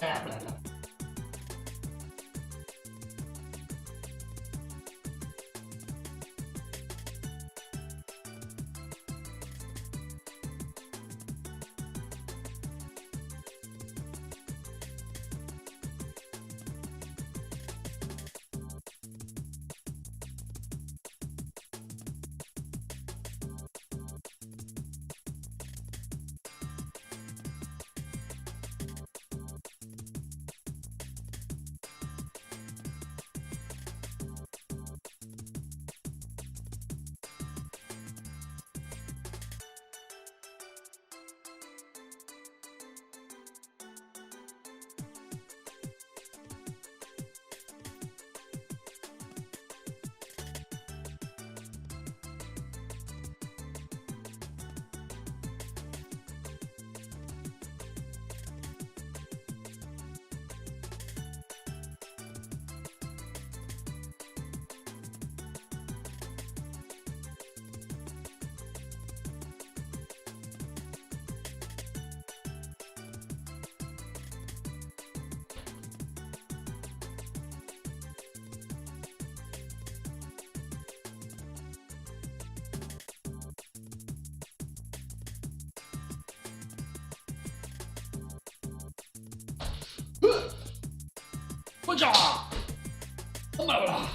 来了来了。我操！怎么了？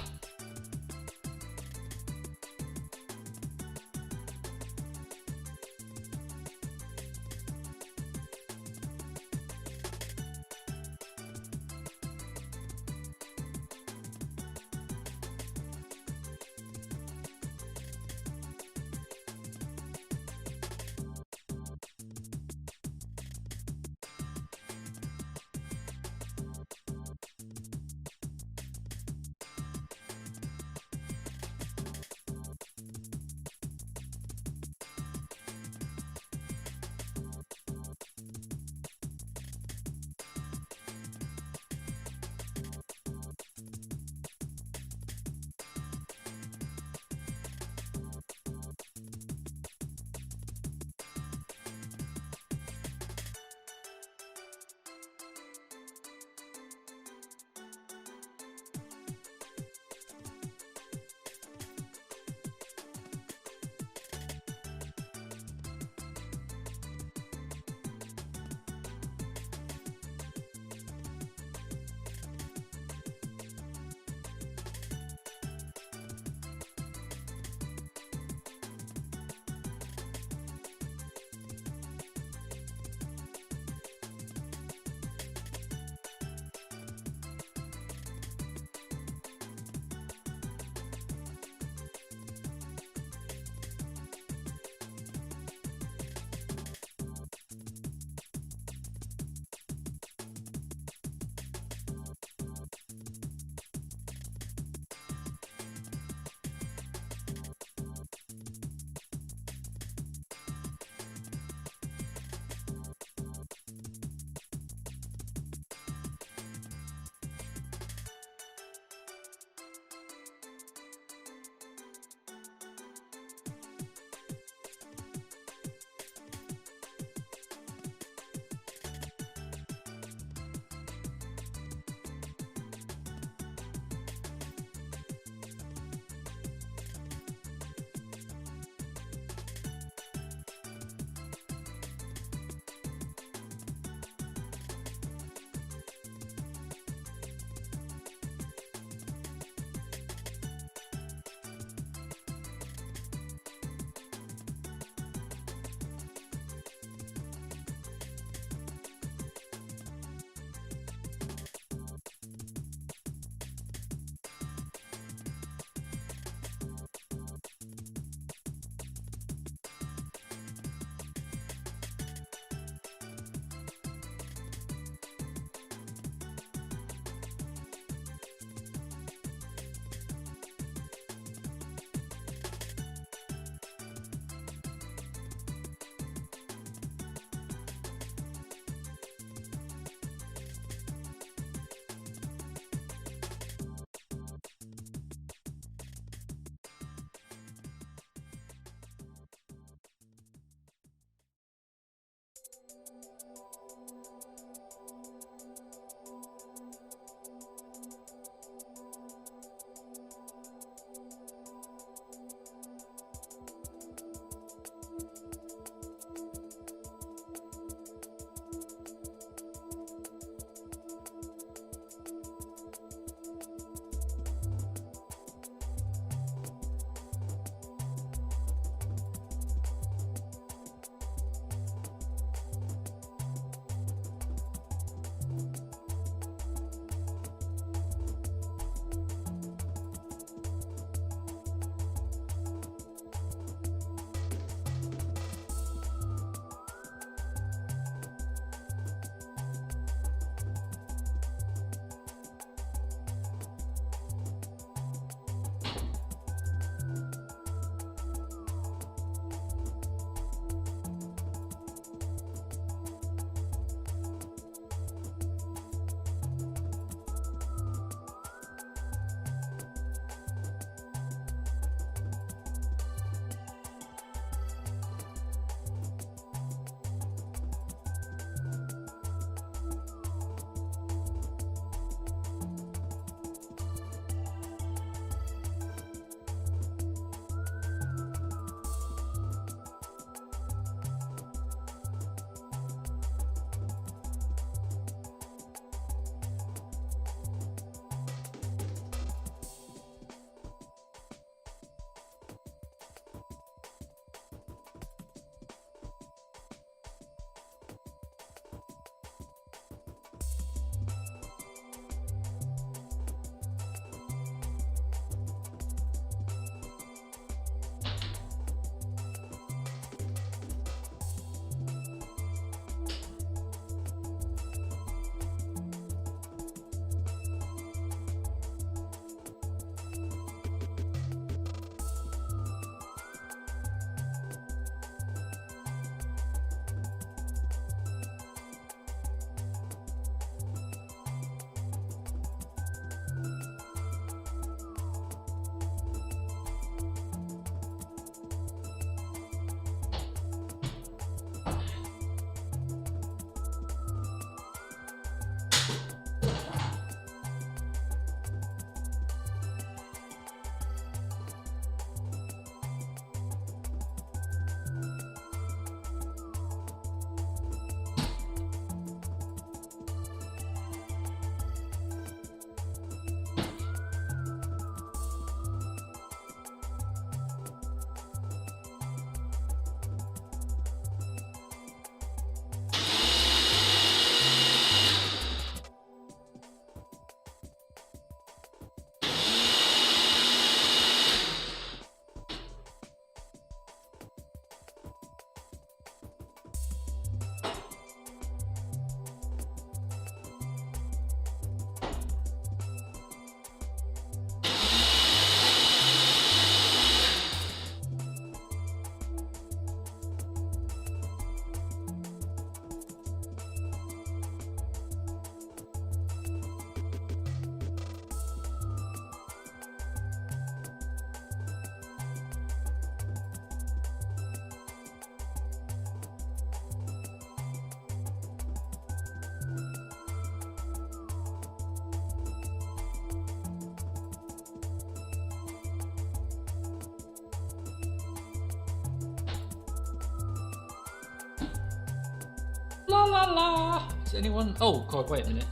la. Is anyone? Oh God, wait a minute.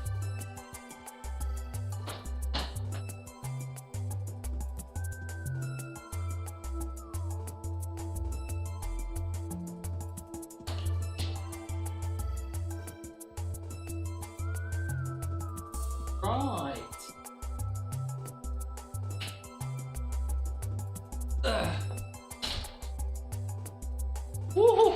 Right. Woohoo!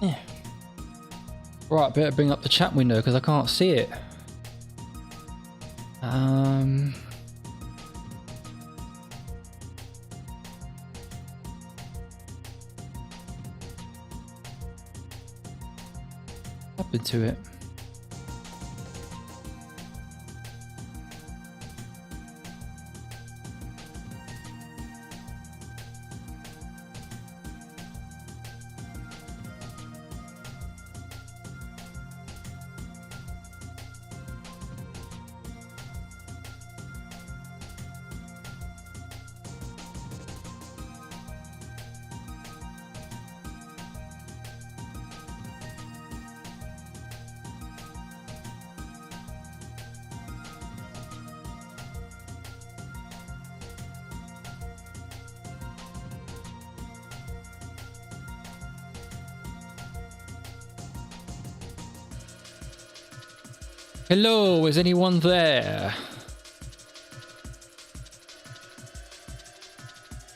Yeah. Right, better bring up the chat window because I can't see it. Happened to it. Hello, is anyone there?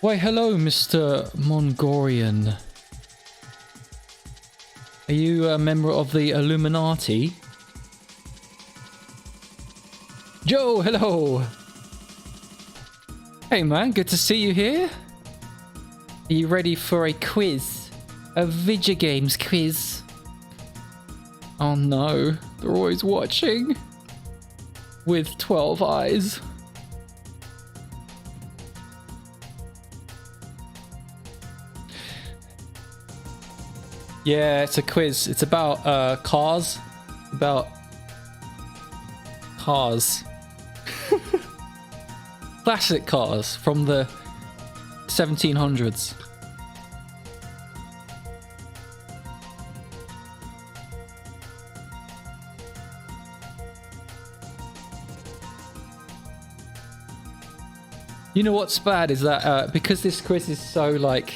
Why, hello, Mr. Mongolian. Are you a member of the Illuminati? Joe, hello! Hey man, good to see you here. Are you ready for a quiz? A video games quiz? Oh no, they're always watching. With 12 eyes. Yeah, it's a quiz. It's about cars. About cars. Classic cars from the 1700s. You know what's bad is that because this quiz is so like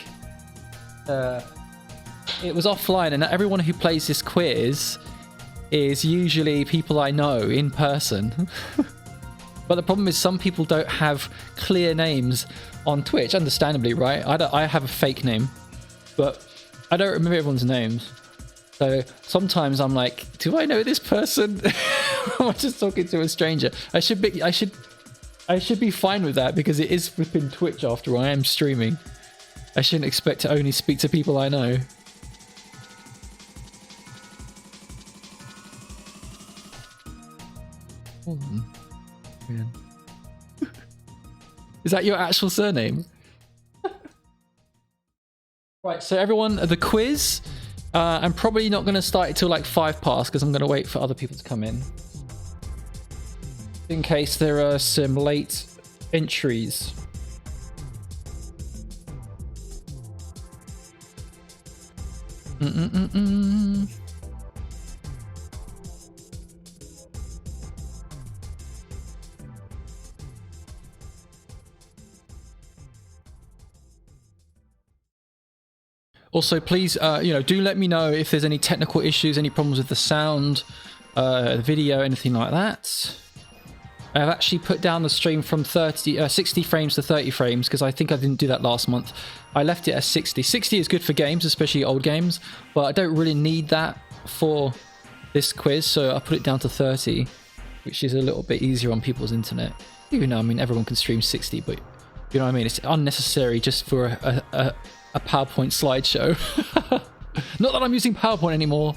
it was offline, and everyone who plays this quiz is usually people I know in person. But the problem is some people don't have clear names on Twitch, understandably, right? I have a fake name, but I don't remember everyone's names. So sometimes I'm like, do I know this person? Or am I just talking to a stranger? I should be fine with that because it is flipping Twitch after all. I am streaming. I shouldn't expect to only speak to people I know. Hold on. Man. Is that your actual surname? Right, so everyone, the quiz. I'm probably not going to start it till like 5 past because I'm going to wait for other people to come in. In case there are some late entries. Also, please, do let me know if there's any technical issues, any problems with the sound, video, anything like that. I've actually put down the stream from 60 frames to 30 frames because I think I didn't do that last month. I left it at 60. 60 is good for games, especially old games, but I don't really need that for this quiz, so I put it down to 30, which is a little bit easier on people's internet. Even though, I mean, everyone can stream 60, but you know what I mean? It's unnecessary just for a PowerPoint slideshow. Not that I'm using PowerPoint anymore.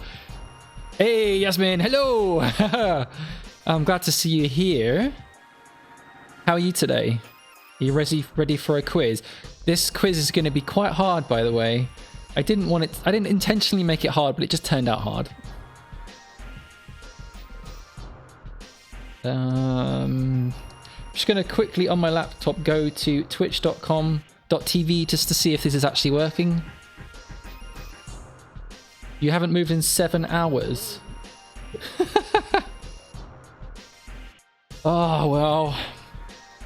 Hey, Yasmin, hello! I'm glad to see you here. How are you today? Are you ready for a quiz? This quiz is going to be quite hard, by the way. I didn't intentionally make it hard, but it just turned out hard. Just going to quickly on my laptop go to twitch.com.tv just to see if this is actually working. You haven't moved in 7 hours. Oh, well.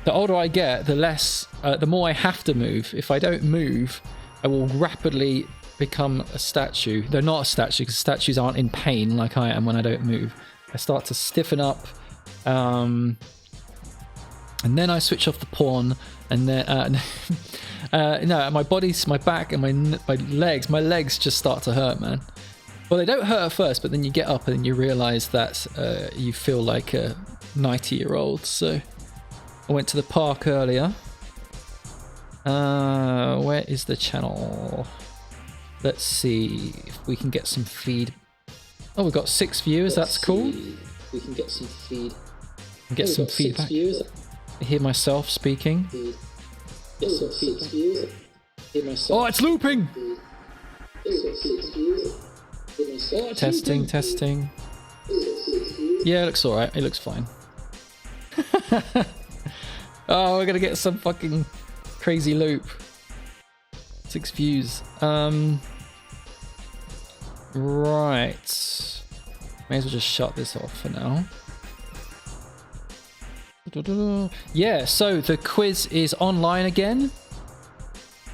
The older I get, the less, the more I have to move. If I don't move, I will rapidly become a statue. They're not a statue because statues aren't in pain like I am when I don't move. I start to stiffen up. And then I switch off the porn, and then no, my body's, my back and my legs just start to hurt, man. Well, they don't hurt at first, but then you get up and you realize that you feel like a 90-year-old. So I went to the park earlier. Where is the channel? Let's see if we can get some feed. Oh, we've got 6 viewers. That's cool. We can get some feed. Get some feedback. I hear myself speaking. Get some feedback. Oh, it's looping! Testing, testing. Yeah, it looks alright. It looks fine. Oh, we're gonna get some fucking crazy loop. 6 views. Right. May as well just shut this off for now. Yeah, so the quiz is online again.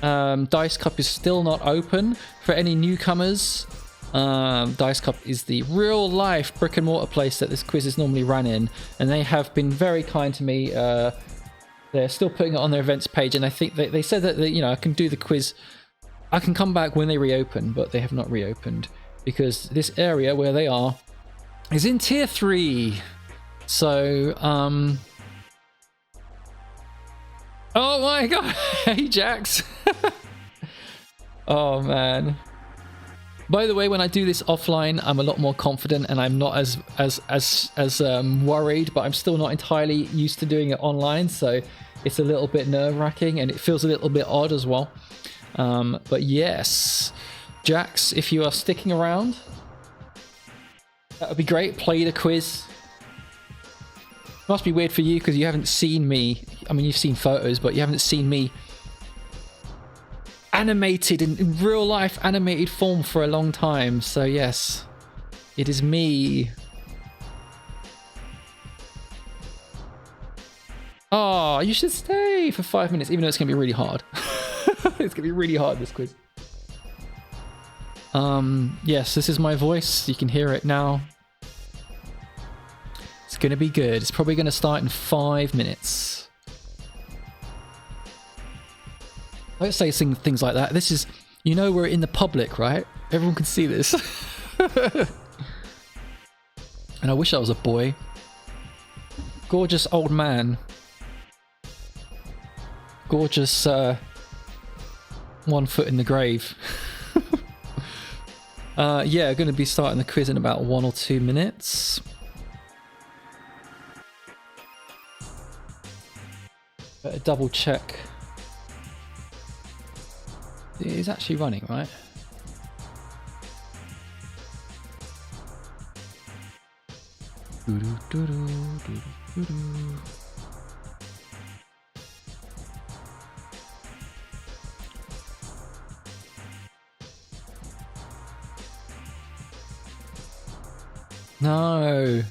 Dice Cup is still not open. For any newcomers, Dice Cup is the real life brick and mortar place that this quiz is normally run in, and they have been very kind to me. They're still putting it on their events page, and I think they said that you know, I can do the quiz, I can come back when they reopen, but they have not reopened because this area where they are is in tier 3. So oh my god. Hey Jax. Oh man. By the way, when I do this offline, I'm a lot more confident and I'm not as worried, but I'm still not entirely used to doing it online, so it's a little bit nerve-wracking and it feels a little bit odd as well. But yes, Jax, if you are sticking around, that would be great. Play the quiz. Must be weird for you because you haven't seen me. I mean, you've seen photos, but you haven't seen me animated in real life animated form for a long time. So yes, it is me. Oh, you should stay for 5 minutes, even though it's gonna be really hard. It's gonna be really hard, this quiz. Yes, this is my voice. You can hear it now. It's gonna be good. It's probably gonna start in 5 minutes. I don't say things like that. This is, you know, we're in the public, right? Everyone can see this. And I wish I was a boy. Gorgeous old man. Gorgeous, 1 foot in the grave. Yeah, going to be starting the quiz in about 1 or 2 minutes. Better double check. It is actually running, right? No.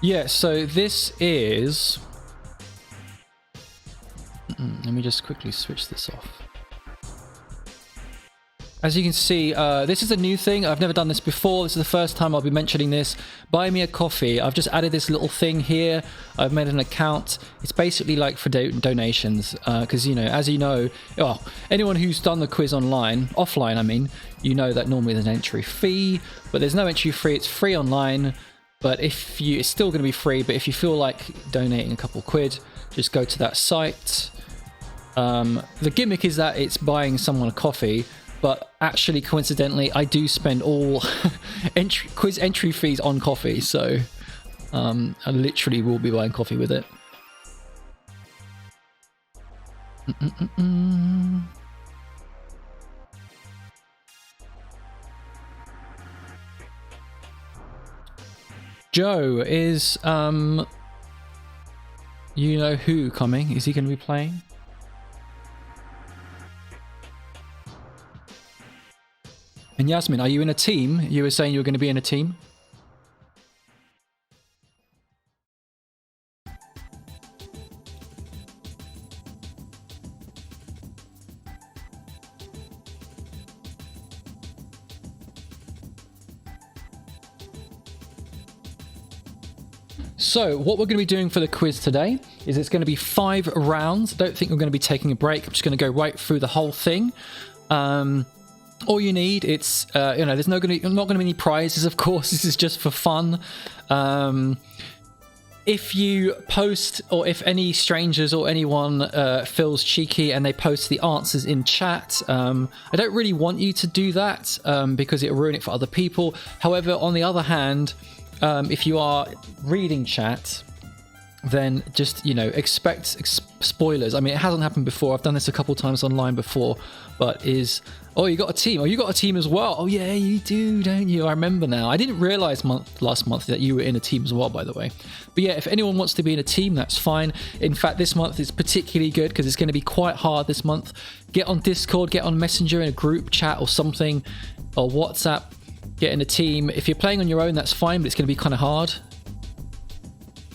Yeah, so this is... Let me just quickly switch this off. As you can see, this is a new thing. I've never done this before. This is the first time I'll be mentioning this. Buy me a coffee. I've just added this little thing here. I've made an account. It's basically like for donations. Because, you know, as you know, well, anyone who's done the quiz offline, I mean, you know that normally there's an entry fee, but there's no entry fee. It's free online. But if you, it's still going to be free. But if you feel like donating a couple quid, just go to that site. The gimmick is that it's buying someone a coffee. But actually, coincidentally, I do spend all quiz entry fees on coffee, so I literally will be buying coffee with it. Joe, is you know who coming? Is he going to be playing? And Yasmin, are you in a team? You were saying you were going to be in a team? So what we're going to be doing for the quiz today is it's going to be 5 rounds. I don't think we're going to be taking a break. I'm just going to go right through the whole thing. All you need, it's, you know, there's not going to be any prizes, of course. This is just for fun. If you post, or if any strangers or anyone feels cheeky and they post the answers in chat, I don't really want you to do that because it'll ruin it for other people. However, on the other hand, if you are reading chat, then just, you know, expect spoilers. I mean, it hasn't happened before. I've done this a couple times online before, but oh, you got a team. Oh, you got a team as well. Oh, yeah, you do, don't you? I remember now. I didn't realize last month that you were in a team as well, by the way. But yeah, if anyone wants to be in a team, that's fine. In fact, this month is particularly good because it's going to be quite hard this month. Get on Discord, get on Messenger in a group chat or something, or WhatsApp. Get in a team. If you're playing on your own, that's fine, but it's going to be kind of hard.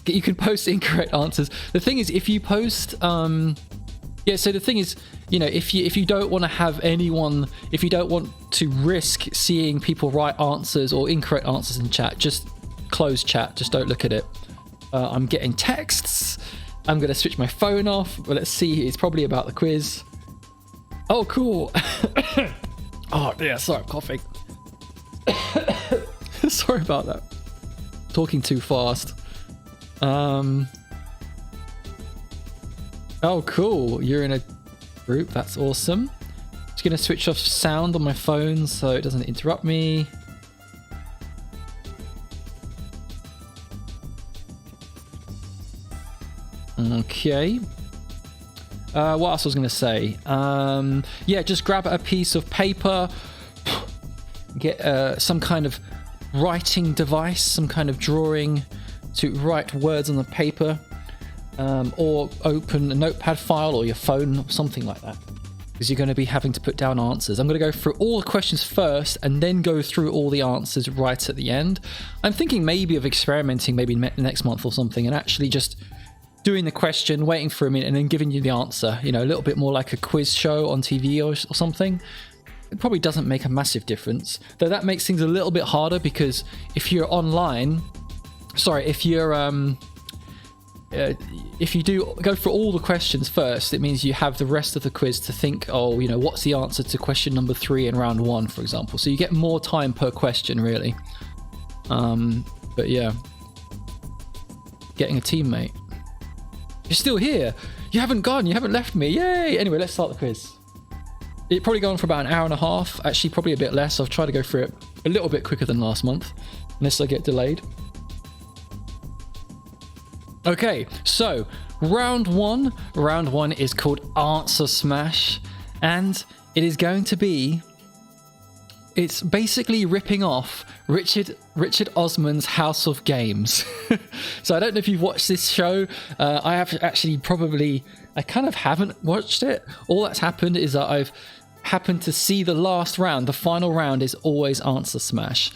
You can post incorrect answers. The thing is, if you post, yeah, so the thing is, you know, if you don't want to have anyone, if you don't want to risk seeing people write answers or incorrect answers in chat, just close chat. Just don't look at it. I'm getting texts. I'm going to switch my phone off, but let's see. It's probably about the quiz. Oh, cool. Oh, yeah, sorry, I'm coughing. Sorry about that. Talking too fast. Oh, cool. You're in a group. That's awesome. Just going to switch off sound on my phone so it doesn't interrupt me. Okay. What else was I going to say? Yeah, just grab a piece of paper. Get some kind of writing device, some kind of drawing to write words on the paper, or open a notepad file or your phone or something like that, because you're going to be having to put down answers. I'm going to go through all the questions first and then go through all the answers right at the end. I'm thinking maybe of experimenting maybe next month or something and actually just doing the question, waiting for a minute and then giving you the answer, you know, a little bit more like a quiz show on TV or something. It probably doesn't make a massive difference, though that makes things a little bit harder because if you're online, sorry, if you're if you do go for all the questions first, it means you have the rest of the quiz to think, oh, you know, what's the answer to question number 3 in round 1, for example. So you get more time per question, really. But yeah, getting a teammate. You're still here. You haven't gone. You haven't left me. Yay! Anyway, let's start the quiz. It probably gone for about an hour and a half. Actually, probably a bit less. I've tried to go through it a little bit quicker than last month, unless I get delayed. Okay, so round one. Round 1 is called Answer Smash, and it is going to be. It's basically ripping off Richard Osman's House of Games. So I don't know if you've watched this show. I have actually I kind of haven't watched it. All that's happened is that I've happened to see the last round. The final round is always Answer Smash.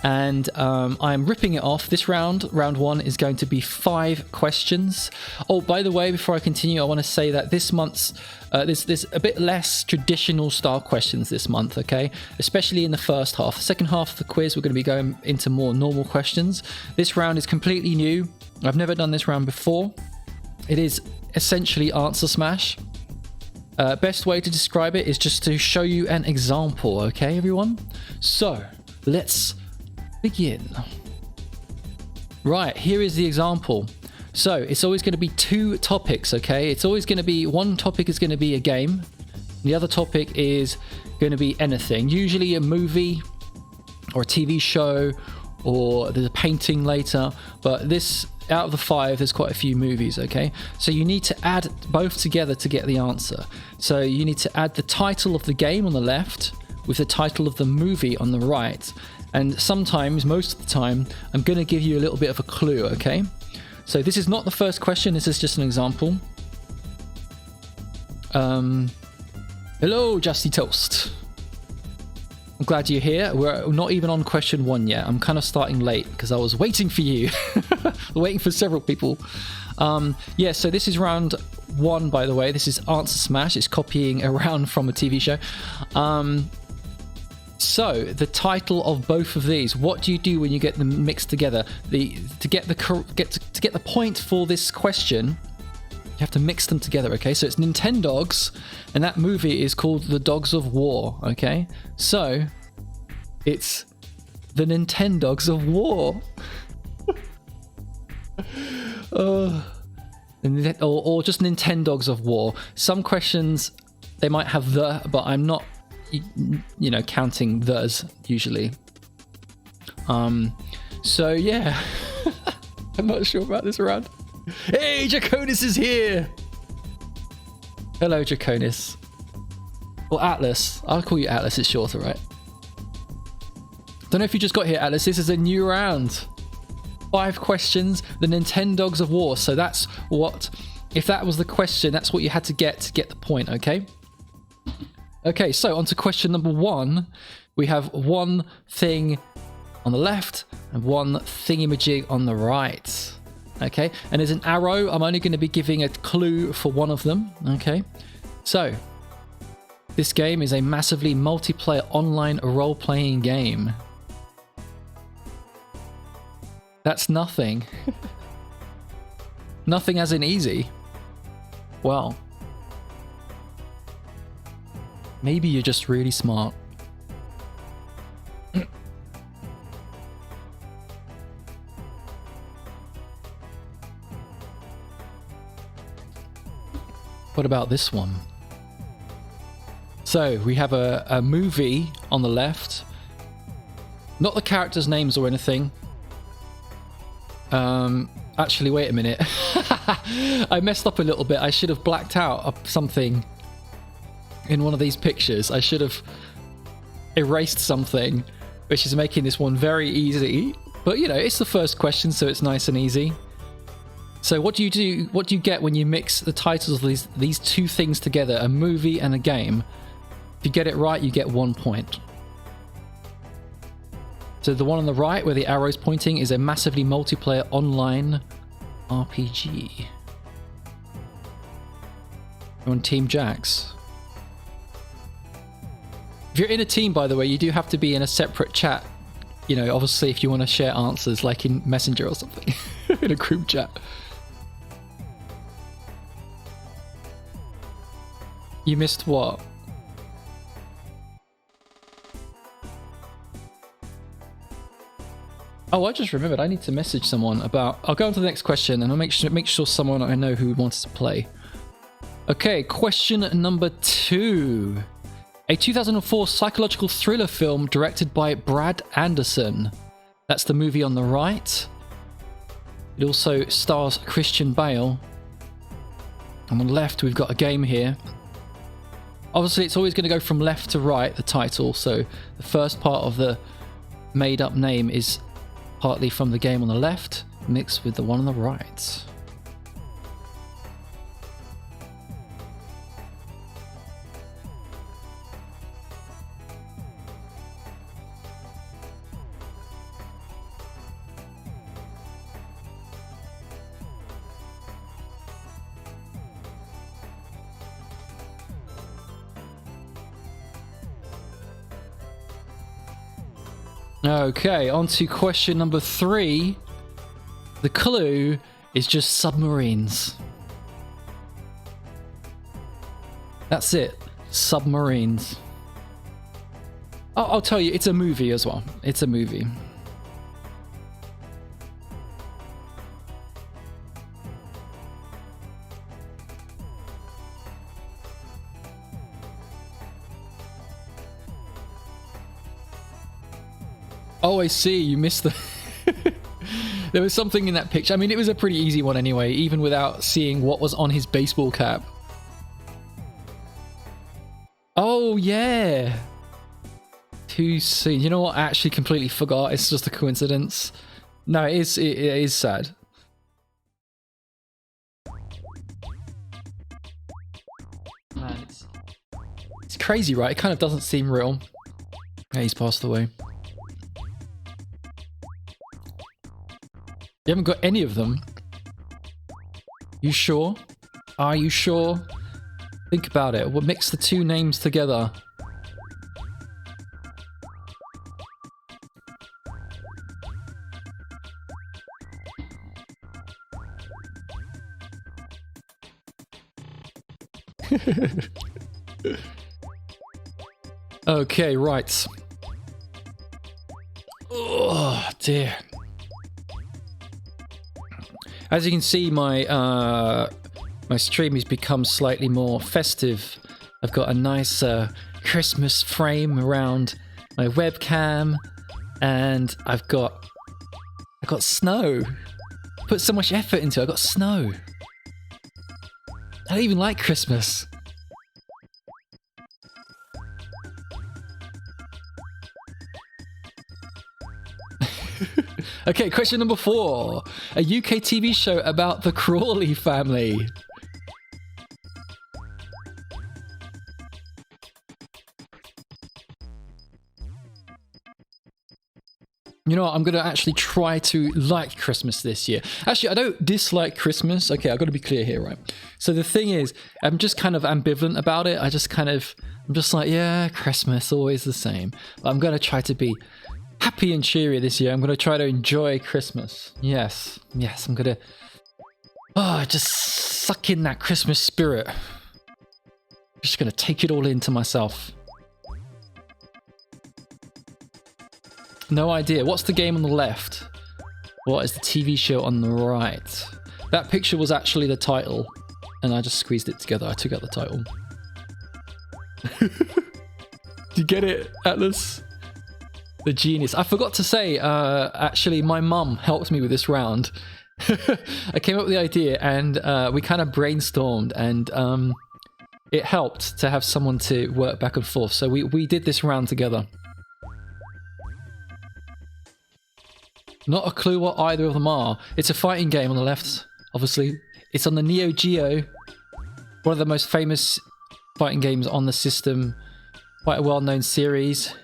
And I'm ripping it off. This round 1, is going to be 5 questions. Oh, by the way, before I continue, I want to say that this month's there's a bit less traditional style questions this month, okay? Especially in the first half. The second half of the quiz, we're going to be going into more normal questions. This round is completely new. I've never done this round before. It is essentially Answer Smash. Best way to describe it is just to show you an example, okay, everyone? So, let's begin. Right, here is the example. So it's always going to be 2 topics, okay? It's always going to be, one topic is going to be a game. The other topic is going to be anything. Usually a movie or a TV show, or there's a painting later. But this, out of the 5, there's quite a few movies, okay? So you need to add both together to get the answer. So you need to add the title of the game on the left with the title of the movie on the right. And sometimes, most of the time, I'm going to give you a little bit of a clue, okay? So this is not the first question, this is just an example. Hello, Justy Toast. I'm glad you're here. We're not even on question 1 yet. I'm kind of starting late because I was waiting for you. Waiting for several people. Yeah, so this is round 1, by the way. This is Answer Smash. It's copying a round from a TV show. So the title of both of these, what do you do when you get them mixed together? To get the point for this question, you have to mix them together, okay? So it's Nintendogs, and that movie is called The Dogs of War, okay? So it's the Nintendogs of War. Or just Nintendogs of War. Some questions, they might have the, but I'm not, you know, counting those usually. So yeah, I'm not sure about this round. Hey, Draconis is here. Hello, Draconis. Or Atlas. I'll call you Atlas, it's shorter, right? Don't know if you just got here, Atlas. This is a new round. 5 questions, the Nintendogs of War. So that's what, if that was the question, that's what you had to get the point, okay? Okay, so on to question number 1. We have one thing on the left and one thingamajig on the right. Okay, and there's an arrow. I'm only going to be giving a clue for one of them. Okay, so this game is a massively multiplayer online role-playing game. That's nothing. Nothing as in easy. Well, maybe you're just really smart. What about this one? So we have a movie on the left. Not the characters' names or anything. Actually, wait a minute. I messed up a little bit. I should have blacked out something in one of these pictures. I should have erased something, which is making this one very easy. But, you know, it's the first question, so it's nice and easy. So what do you do? What do you get when you mix the titles of these two things together, a movie and a game? If you get it right, you get 1 point. So the one on the right, where the arrow's pointing, is a massively multiplayer online RPG. You're on Team Jax. If you're in a team, by the way, you do have to be in a separate chat. You know, obviously, if you want to share answers, like in Messenger or something, in a group chat. You missed what? Oh, I just remembered. I need to message someone about... I'll go on to the next question and I'll make sure someone I know who wants to play. Okay, question number 2. A 2004 psychological thriller film directed by Brad Anderson. That's the movie on the right. It also stars Christian Bale. And on the left, we've got a game here. Obviously, it's always going to go from left to right, the title. So the first part of the made-up name is partly from the game on the left, mixed with the one on the right. Okay, on to question number 3. The clue is just submarines. That's it. Submarines. I'll tell you, it's a movie as well. It's a movie. Oh, I see. You missed the... There was something in that picture. I mean, it was a pretty easy one anyway, even without seeing what was on his baseball cap. Oh, yeah. Too soon. You know what? I actually completely forgot. It's just a coincidence. No, it is sad. Man, it's crazy, right? It kind of doesn't seem real. Yeah, he's passed away. You haven't got any of them? You sure? Are you sure? Think about it. We'll mix the two names together. Okay, right. Oh dear. As you can see, my my stream has become slightly more festive. I've got a nice Christmas frame around my webcam, and I've got snow. Put so much effort into it. I got snow. I don't even like Christmas. Okay, question number 4. A UK TV show about the Crawley family. You know what, I'm going to actually try to like Christmas this year. Actually, I don't dislike Christmas. Okay, I've got to be clear here, right? So the thing is, I'm just kind of ambivalent about it. I'm just like, yeah, Christmas, always the same. But I'm going to try to be happy and cheery this year. I'm going to try to enjoy Christmas. Yes, I'm going to just suck in that Christmas spirit. Just going to take it all into myself. No idea. What's the game on the left? What is the TV show on the right? That picture was actually the title, and I just squeezed it together. I took out the title. Do you get it, Atlas? The genius. I forgot to say, actually, my mum helped me with this round. I came up with the idea, and we kind of brainstormed, and it helped to have someone to work back and forth. So we did this round together. Not a clue what either of them are. It's a fighting game on the left, obviously. It's on the Neo Geo, one of the most famous fighting games on the system. Quite a well-known series.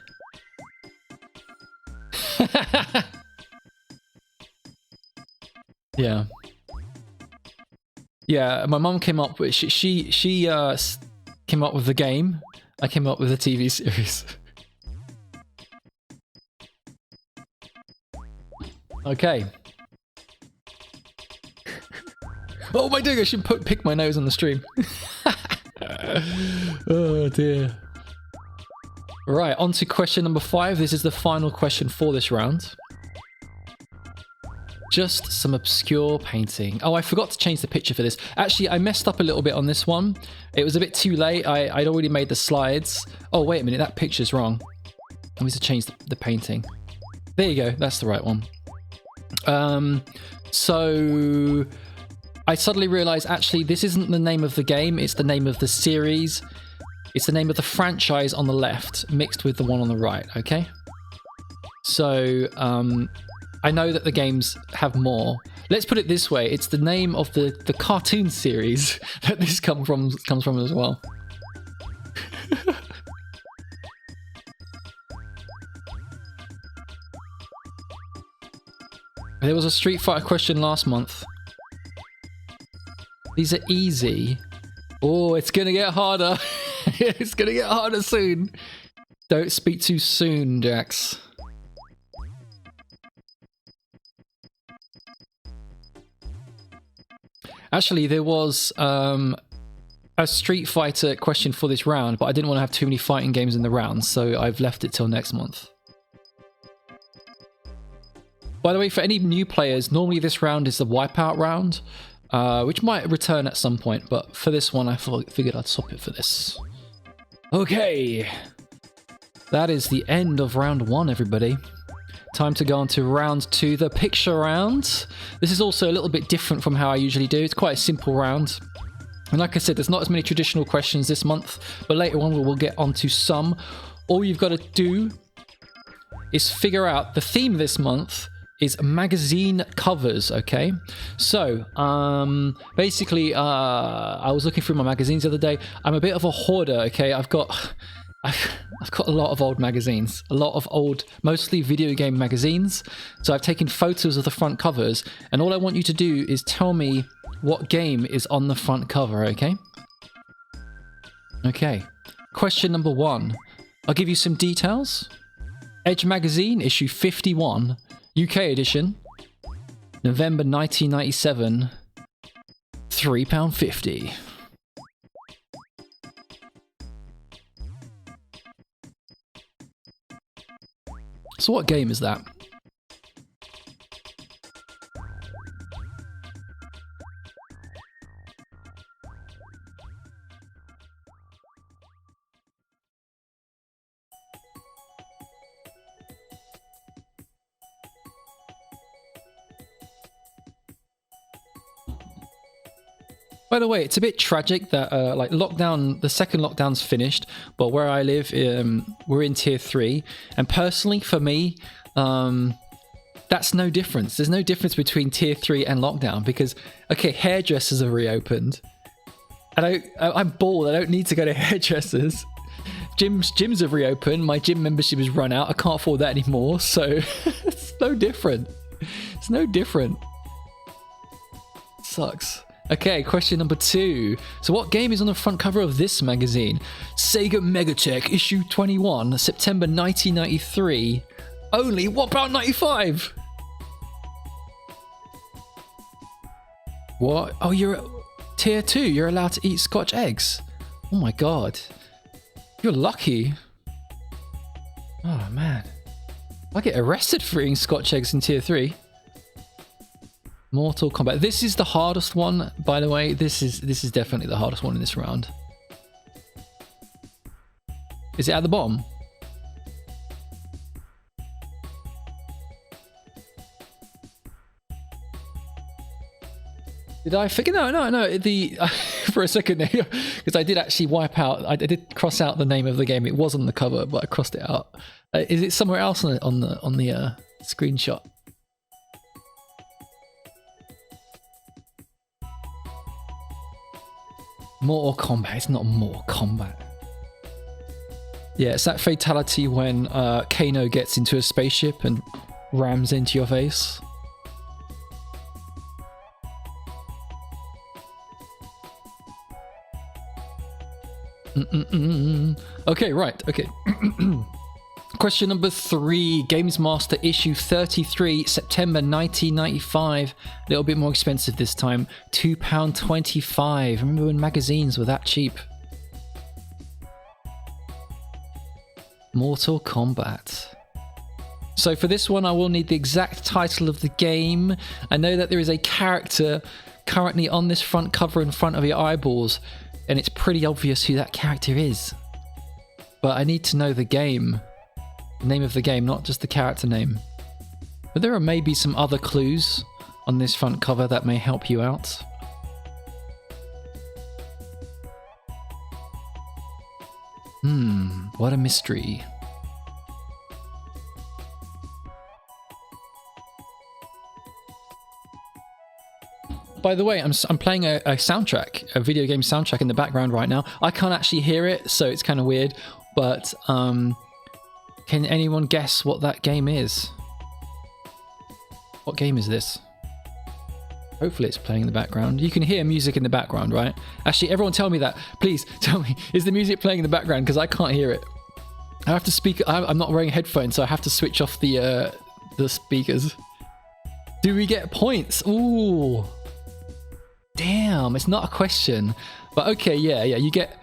Yeah. Yeah, my mum came up with... She came up with the game. I came up with the TV series. Okay. Oh, what am I doing? I should pick my nose on the stream. Oh dear. Right, on to question number 5. This is the final question for this round. Just some obscure painting. Oh, I forgot to change the picture for this. Actually, I messed up a little bit on this one. It was a bit too late. I'd already made the slides. Oh, wait a minute. That picture's wrong. I need to change the painting. There you go. That's the right one. So I suddenly realized actually this isn't the name of the game, it's the name of the series. It's the name of the franchise on the left mixed with the one on the right, okay? So I know that the games have more. Let's put it this way, it's the name of the cartoon series that this comes from as well. There was a Street Fighter question last month. These are easy. Oh, it's gonna get harder. It's gonna get harder soon. Don't speak too soon, Jax. Actually, there was a Street Fighter question for this round, but I didn't want to have too many fighting games in the round, so I've left it till next month. By the way, for any new players, normally this round is the wipeout round, which might return at some point, but for this one I figured I'd swap it for this. Okay, that is the end of round 1, everybody. Time to go on to round 2, the picture round. This is also a little bit different from how I usually do. It's quite a simple round. And like I said, there's not as many traditional questions this month, but later on we'll get onto some. All you've got to do is figure out the theme this month is magazine covers, okay? So, basically, I was looking through my magazines the other day. I'm a bit of a hoarder, okay? I've got a lot of old magazines, a lot of old, mostly video game magazines. So I've taken photos of the front covers, and all I want you to do is tell me what game is on the front cover, okay? Okay. Question number 1. I'll give you some details. Edge Magazine, issue 51, UK edition, November 1997, £3.50. So what game is that? By the way, it's a bit tragic that like lockdown, the second lockdown's finished, but where I live, we're in tier 3, and personally for me, that's no difference. There's no difference between tier 3 and lockdown because, okay, hairdressers are reopened. I'm bored. I don't need to go to hairdressers. Gyms have reopened. My gym membership has run out. I can't afford that anymore. So it's no different. It's no different. It sucks. Okay, question number 2. So what game is on the front cover of this magazine? Sega Megatech, issue 21, September 1993. Only £1.95. What? Oh, you're tier 2. You're allowed to eat Scotch eggs. Oh my god. You're lucky. Oh man. I get arrested for eating Scotch eggs in tier 3. Mortal Kombat. This is the hardest one, by the way. This is definitely the hardest one in this round. Is it at the bottom? Did I figure? No. For a second there, because I did actually wipe out. I did cross out the name of the game. It was on the cover, but I crossed it out. Is it somewhere else on the screenshot? Mortal Kombat. It's not Mortal Kombat. Yeah, it's that fatality when Kano gets into a spaceship and rams into your face. Okay, right. Okay. Question number 3. Games Master issue 33, September 1995. A little bit more expensive this time. £2.25. Remember when magazines were that cheap? Mortal Kombat. So for this one, I will need the exact title of the game. I know that there is a character currently on this front cover in front of your eyeballs, and it's pretty obvious who that character is. But I need to know the game. The name of the game, not just the character name. But there are maybe some other clues on this front cover that may help you out. What a mystery. By the way, I'm playing a soundtrack, a video game soundtrack in the background right now. I can't actually hear it, so it's kind of weird. But can anyone guess what that game is? What game is this? Hopefully it's playing in the background. You can hear music in the background, right? Actually, everyone tell me that. Please tell me, is the music playing in the background? Because I can't hear it. I have to speak. I'm not wearing headphones, so I have to switch off the speakers. Do we get points? Ooh. Damn, it's not a question. But okay, yeah, you get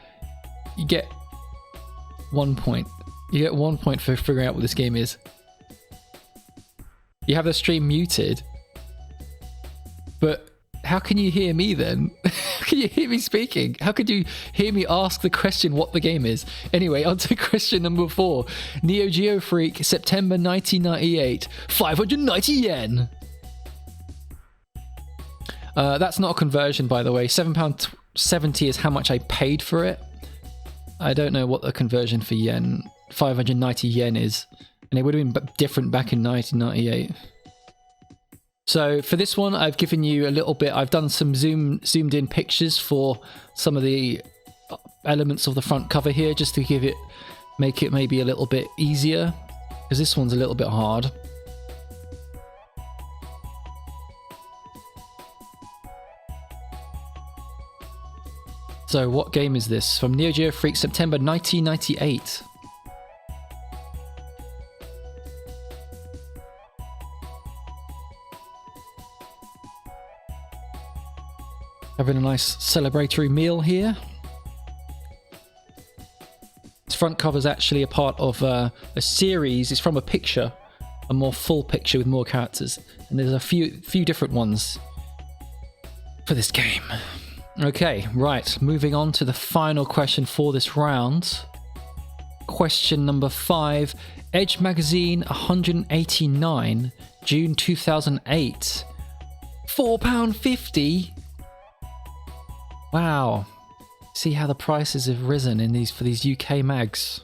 1 point. You get 1 point for figuring out what this game is. You have the stream muted. But how can you hear me then? How can you hear me speaking? How could you hear me ask the question what the game is? Anyway, on to question number 4. Neo Geo Freak, September 1998. 590 yen. That's not a conversion, by the way. £7.70 is how much I paid for it. I don't know what the conversion for yen, 590 yen is. And it would have been different back in 1998. So for this one, I've given you a little bit. I've done some zoomed in pictures for some of the elements of the front cover here, just to make it maybe a little bit easier, because this one's a little bit hard. So what game is this? From Neo Geo Freak, September 1998. Having a nice celebratory meal here. This front cover is actually a part of a series. It's from a picture, a more full picture with more characters, and there's a few different ones for this game. Okay, right, moving on to the final question for this round. Question number 5. Edge Magazine 189, June 2008. £4.50. Wow. See how the prices have risen in for these UK mags.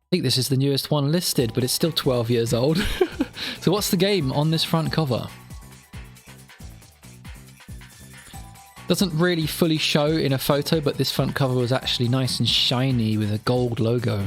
I think this is the newest one listed, but it's still 12 years old. So what's the game on this front cover? Doesn't really fully show in a photo, but this front cover was actually nice and shiny with a gold logo.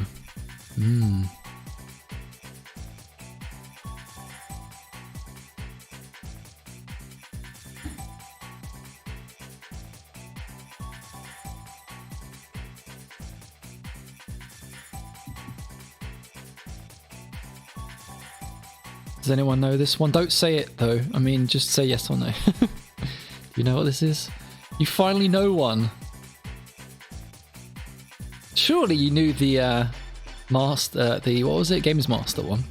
Does anyone know this one? Don't say it though. I mean, just say yes or no. Do you know what this is? You finally know one. Surely you knew the master, what was it? Games Master one.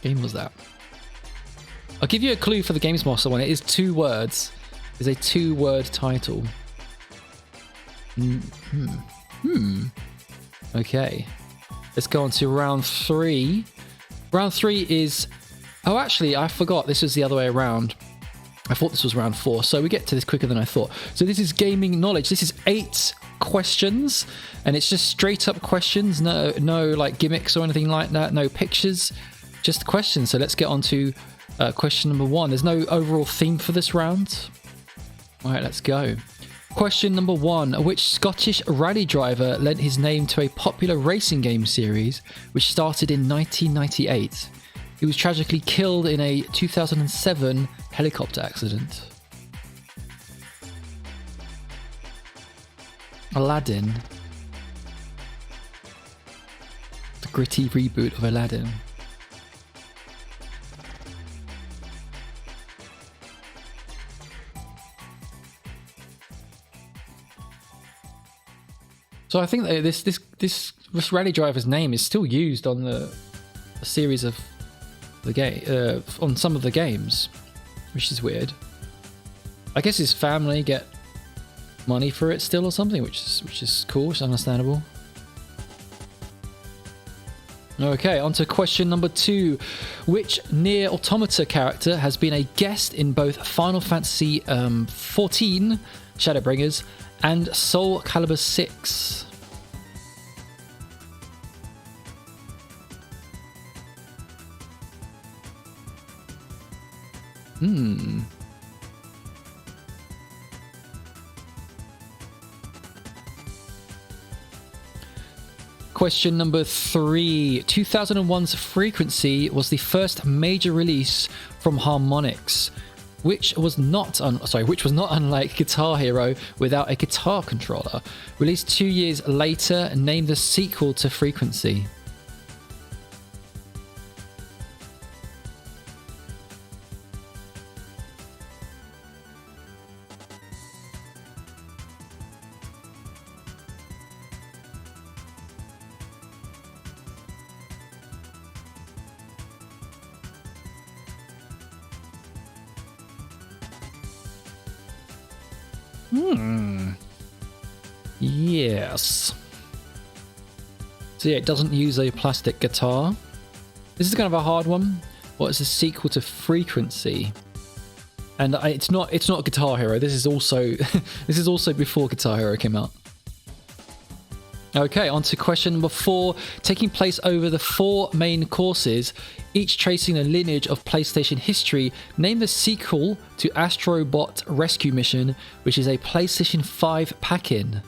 Game was that? I'll give you a clue for the Games Master one. It is 2 words. It's a 2-word title. Okay. Let's go on to round 3. Round 3 is... Oh, actually, I forgot. This was the other way around. I thought this was round 4, so we get to this quicker than I thought. So this is gaming knowledge. This is 8 questions, and it's just straight up questions. No like gimmicks or anything like that. No pictures, just questions. So let's get on to question number 1. There's no overall theme for this round. All right, let's go. Question number 1. Which Scottish rally driver lent his name to a popular racing game series which started in 1998? He was tragically killed in a 2007 helicopter accident. Aladdin. The gritty reboot of Aladdin. So I think that this rally driver's name is still used on the series of the game, on some of the games, which is weird. I guess his family get money for it still or something, which is cool, which is understandable. Okay, on to question number 2. Which Nier Automata character has been a guest in both Final Fantasy XIV, Shadowbringers, and Soul Calibur 6? Question number 3. 2001's Frequency was the first major release from Harmonix, which was not unlike Guitar Hero without a guitar controller. Released 2 years later, named the sequel to Frequency. Yes. So yeah, it doesn't use a plastic guitar. This is kind of a hard one. What is the sequel to Frequency? And it's not Guitar Hero. This is also before Guitar Hero came out. Okay, on to question number 4. Taking place over the 4 main courses, each tracing a lineage of PlayStation history, name the sequel to Astrobot Rescue Mission, which is a PlayStation 5 pack-in.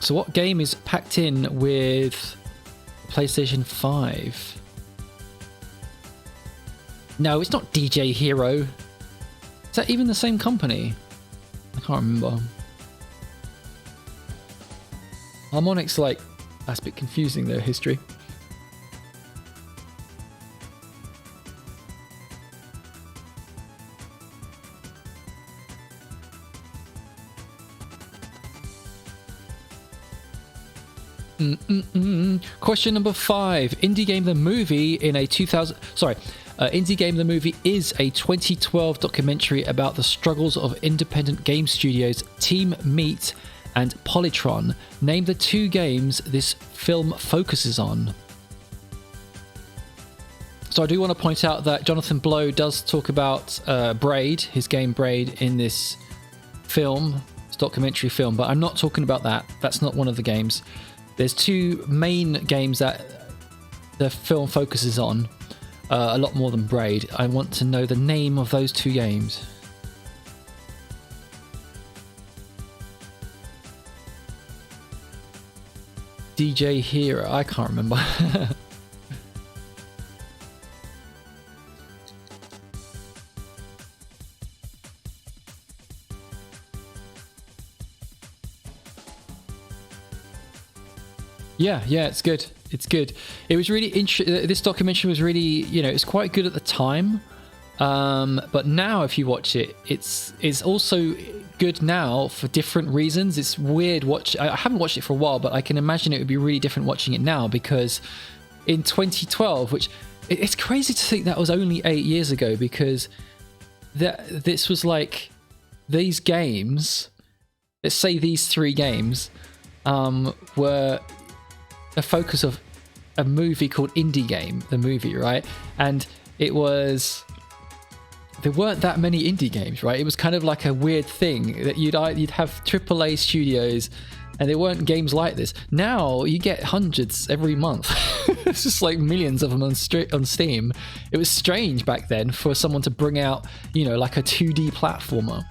So what game is packed in with PlayStation 5? No, it's not DJ Hero. Is that even the same company? I can't remember. Harmonix, like, that's a bit confusing, their history. Question number 5. Indie Game the Movie in a 2000... Sorry. Indie Game the Movie is a 2012 documentary about the struggles of independent game studios Team Meat and Polytron. Name the 2 games this film focuses on. So I do want to point out that Jonathan Blow does talk about Braid, his game Braid, in this film, this documentary film, but I'm not talking about that. That's not one of the games. There's 2 main games that the film focuses on. A lot more than Braid. I want to know the name of those 2 games. DJ Hero. I can't remember. Yeah, it's good. It's good. It was really interesting. This documentary was really, you know, it's quite good at the time. But now if you watch it, it's also good now for different reasons. It's weird I haven't watched it for a while, but I can imagine it would be really different watching it now, because in 2012, which it's crazy to think that was only 8 years ago, because this was like these games, let's say these 3 games, were the focus of a movie called Indie Game, the movie, right? And there weren't that many indie games, right? It was kind of like a weird thing that you'd have AAA studios, and there weren't games like this. Now you get hundreds every month. It's just like millions of them on Steam. It was strange back then for someone to bring out, you know, like a 2D platformer.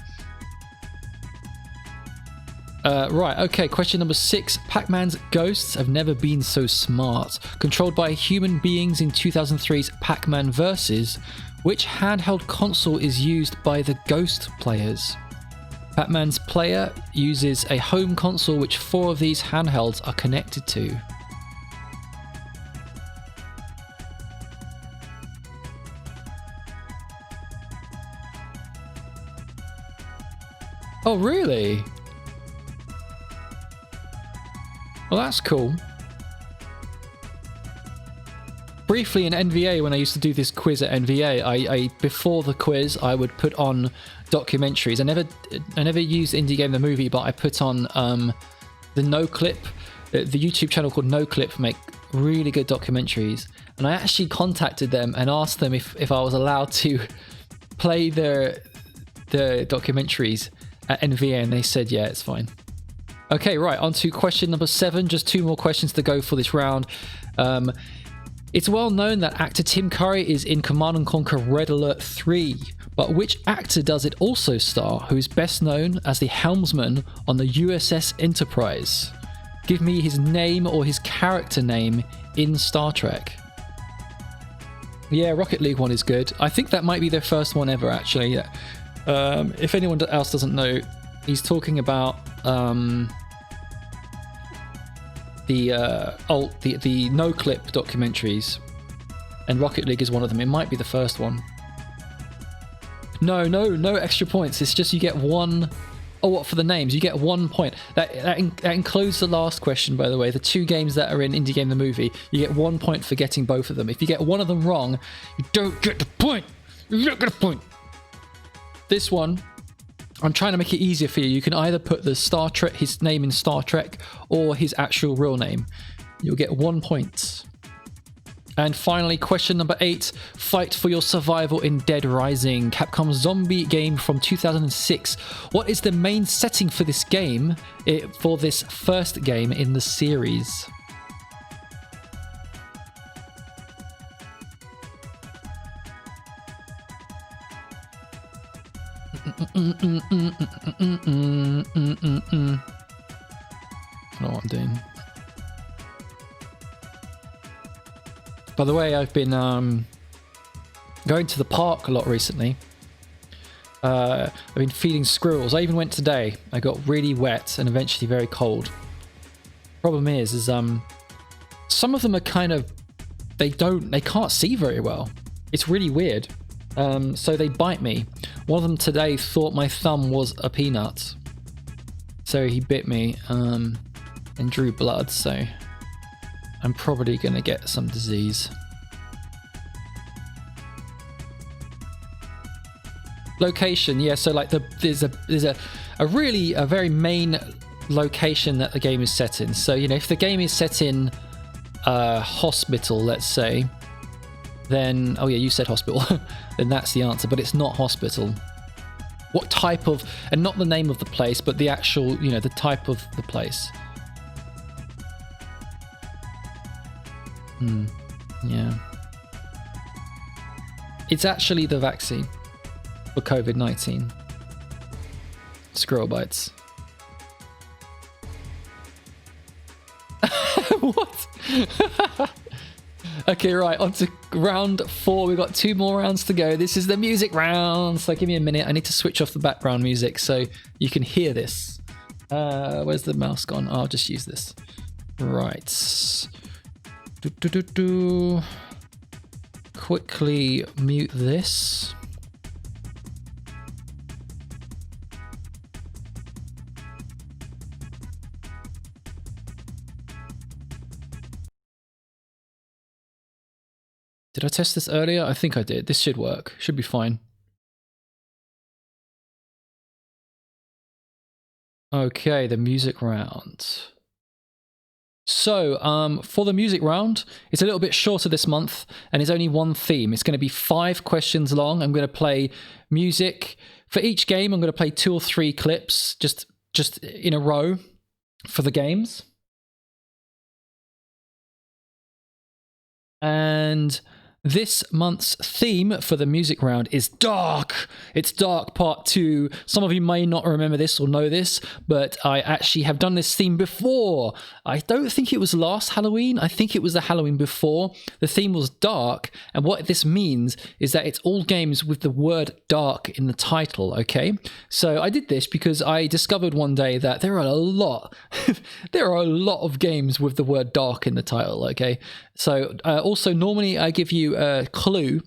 Right, okay, question number 6. Pac-Man's ghosts have never been so smart. Controlled by human beings in 2003's Pac-Man Versus, which handheld console is used by the ghost players? Pac-Man's player uses a home console which 4 of these handhelds are connected to. Oh, really? Well, that's cool. Briefly in NVA, when I used to do this quiz at NVA, I before the quiz I would put on documentaries. I never used Indie Game the Movie, but I put on the No Clip, the YouTube channel called No Clip, make really good documentaries. And I actually contacted them and asked them if I was allowed to play the documentaries at NVA, and they said yeah, it's fine. Okay, right, on to question number 7. Just 2 more questions to go for this round. It's well known that actor Tim Curry is in Command & Conquer Red Alert 3, but which actor does it also star, who is best known as the helmsman on the USS Enterprise? Give me his name or his character name in Star Trek. Yeah, Rocket League one is good. I think that might be their first one ever, actually. If anyone else doesn't know, he's talking about the No Clip documentaries, and Rocket League is one of them. It might be the first one. No extra points. It's just you get 1. Oh, what for the names? You get 1 point. That includes the last question, by the way. The 2 games that are in Indie Game the Movie, you get 1 point for getting both of them. If you get one of them wrong, you don't get the point. You don't get a point. This one, I'm trying to make it easier for you. You can either put the Star Trek, his name in Star Trek, or his actual real name. You'll get 1 point. And finally, question number 8. Fight for your survival in Dead Rising, Capcom's zombie game from 2006. What is the main setting for this game, for this first game in the series? I don't know what I'm doing. By the way, I've been going to the park a lot recently. I've been feeding squirrels. I even went today. I got really wet and eventually very cold. Problem is some of them are kind of, they can't see very well. It's really weird. So they bite me. One of them today thought my thumb was a peanut. So he bit me and drew blood, so I'm probably going to get some disease. Location, yeah, so like there's a very main location that the game is set in. So, you know, if the game is set in a hospital, let's say, then, oh yeah, you said hospital, then that's the answer, but it's not hospital. What type of, and not the name of the place, but the actual, you know, the type of the place. Yeah. It's actually the vaccine for COVID-19. Squirrel bites. What? Okay, right, on to round 4. We've got 2 more rounds to go. This is the music round. So give me a minute. I need to switch off the background music so you can hear this. Where's the mouse gone? I'll just use this. Right. Quickly mute this. Did I test this earlier? I think I did. This should work. Should be fine. Okay, the music round. So, for the music round, it's a little bit shorter this month, and it's only one theme. It's going to be 5 questions long. I'm going to play music. For each game, I'm going to play 2 or 3 clips, just in a row for the games. And this month's theme for the music round is Dark. It's Dark Part 2. Some of you may not remember this or know this, but I actually have done this theme before. I don't think it was last Halloween. I think it was the Halloween before. The theme was Dark, and what this means is that it's all games with the word dark in the title, okay? So I did this because I discovered one day that there are a lot of games with the word dark in the title, okay? So also normally I give you a clue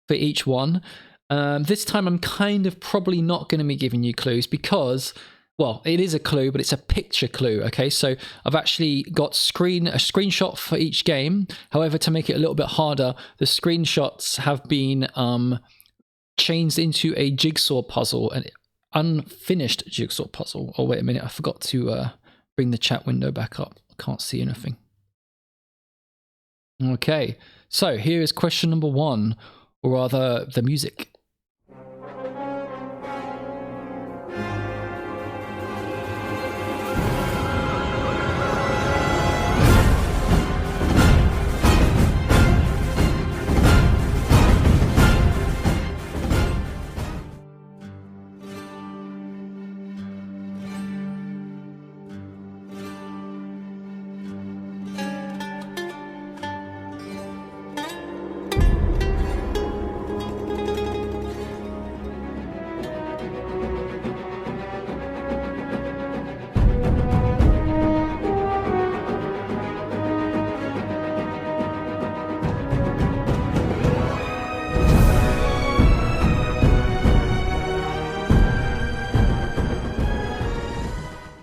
for each one. This time I'm kind of probably not going to be giving you clues because, well, it is a clue, but it's a picture clue, okay? So I've actually got a screenshot for each game. However, to make it a little bit harder, the screenshots have been changed into a jigsaw puzzle, an unfinished jigsaw puzzle. Oh, wait a minute, I forgot to bring the chat window back up. I can't see anything. Okay, so here is question number 1, or rather, the music.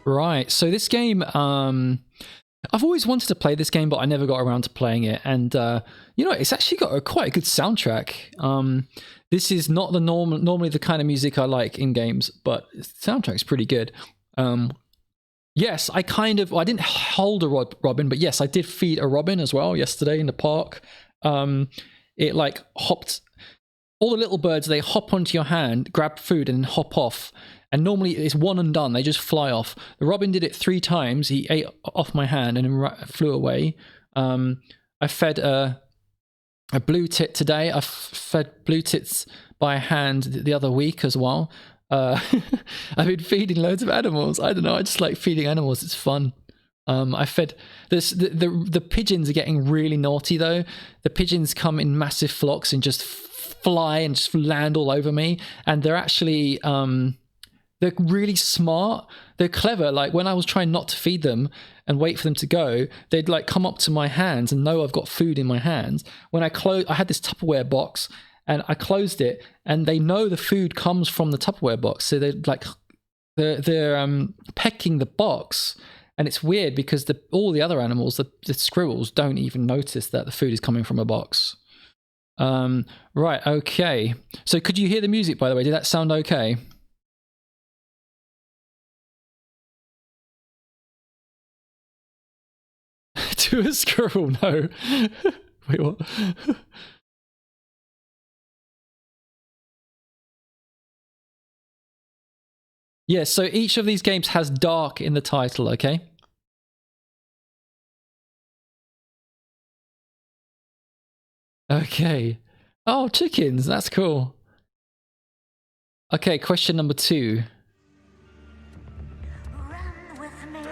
Right, so this game, I've always wanted to play this game, but I never got around to playing it. And, you know, it's actually got quite a good soundtrack. This is not the normally the kind of music I like in games, but the soundtrack's pretty good. Yes, I didn't hold a robin, but yes, I did feed a robin as well yesterday in the park. it like hopped. All the little birds, they hop onto your hand, grab food, and hop off. And normally it's one and done. They just fly off. The robin did it 3 times. He ate off my hand and flew away. I fed a blue tit today. I fed blue tits by hand the other week as well. I've been feeding loads of animals. I don't know. I just like feeding animals. It's fun. I fed this. The pigeons are getting really naughty though. The pigeons come in massive flocks and just fly and just land all over me. And they're actually they're really smart. They're clever. Like when I was trying not to feed them and wait for them to go, they'd like come up to my hands and know I've got food in my hands. When I had this Tupperware box and I closed it, and they know the food comes from the Tupperware box. So they're pecking the box. And it's weird because all the other animals, the squirrels, don't even notice that the food is coming from a box. Right, okay. So could you hear the music, by the way? Did that sound okay? To a squirrel, no. Wait, what? Yeah, so each of these games has dark in the title, okay? Okay. Oh, chickens, that's cool. Okay, question number 2. Run with me.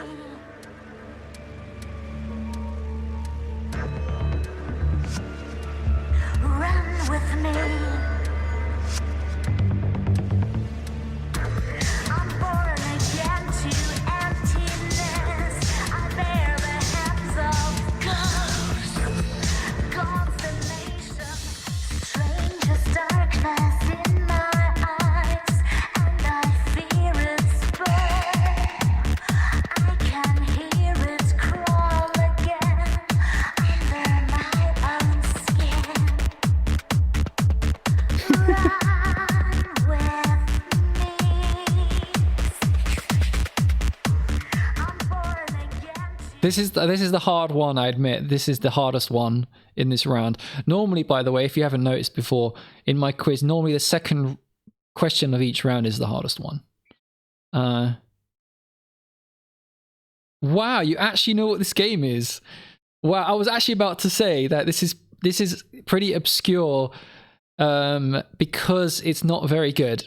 Run with me. I'm born again to emptiness. I bear the hands of ghosts. Consternation, strangest darkness in my eyes, and I fear its burn. I can hear it crawl again under my own skin. Run with me. I'm born again. This is the hard one, I admit. This is the hardest one in this round. Normally, by the way, if you haven't noticed before, in my quiz, normally the second question of each round is the hardest one. Wow, you actually know what this game is. Wow, I was actually about to say that this is pretty obscure because it's not very good.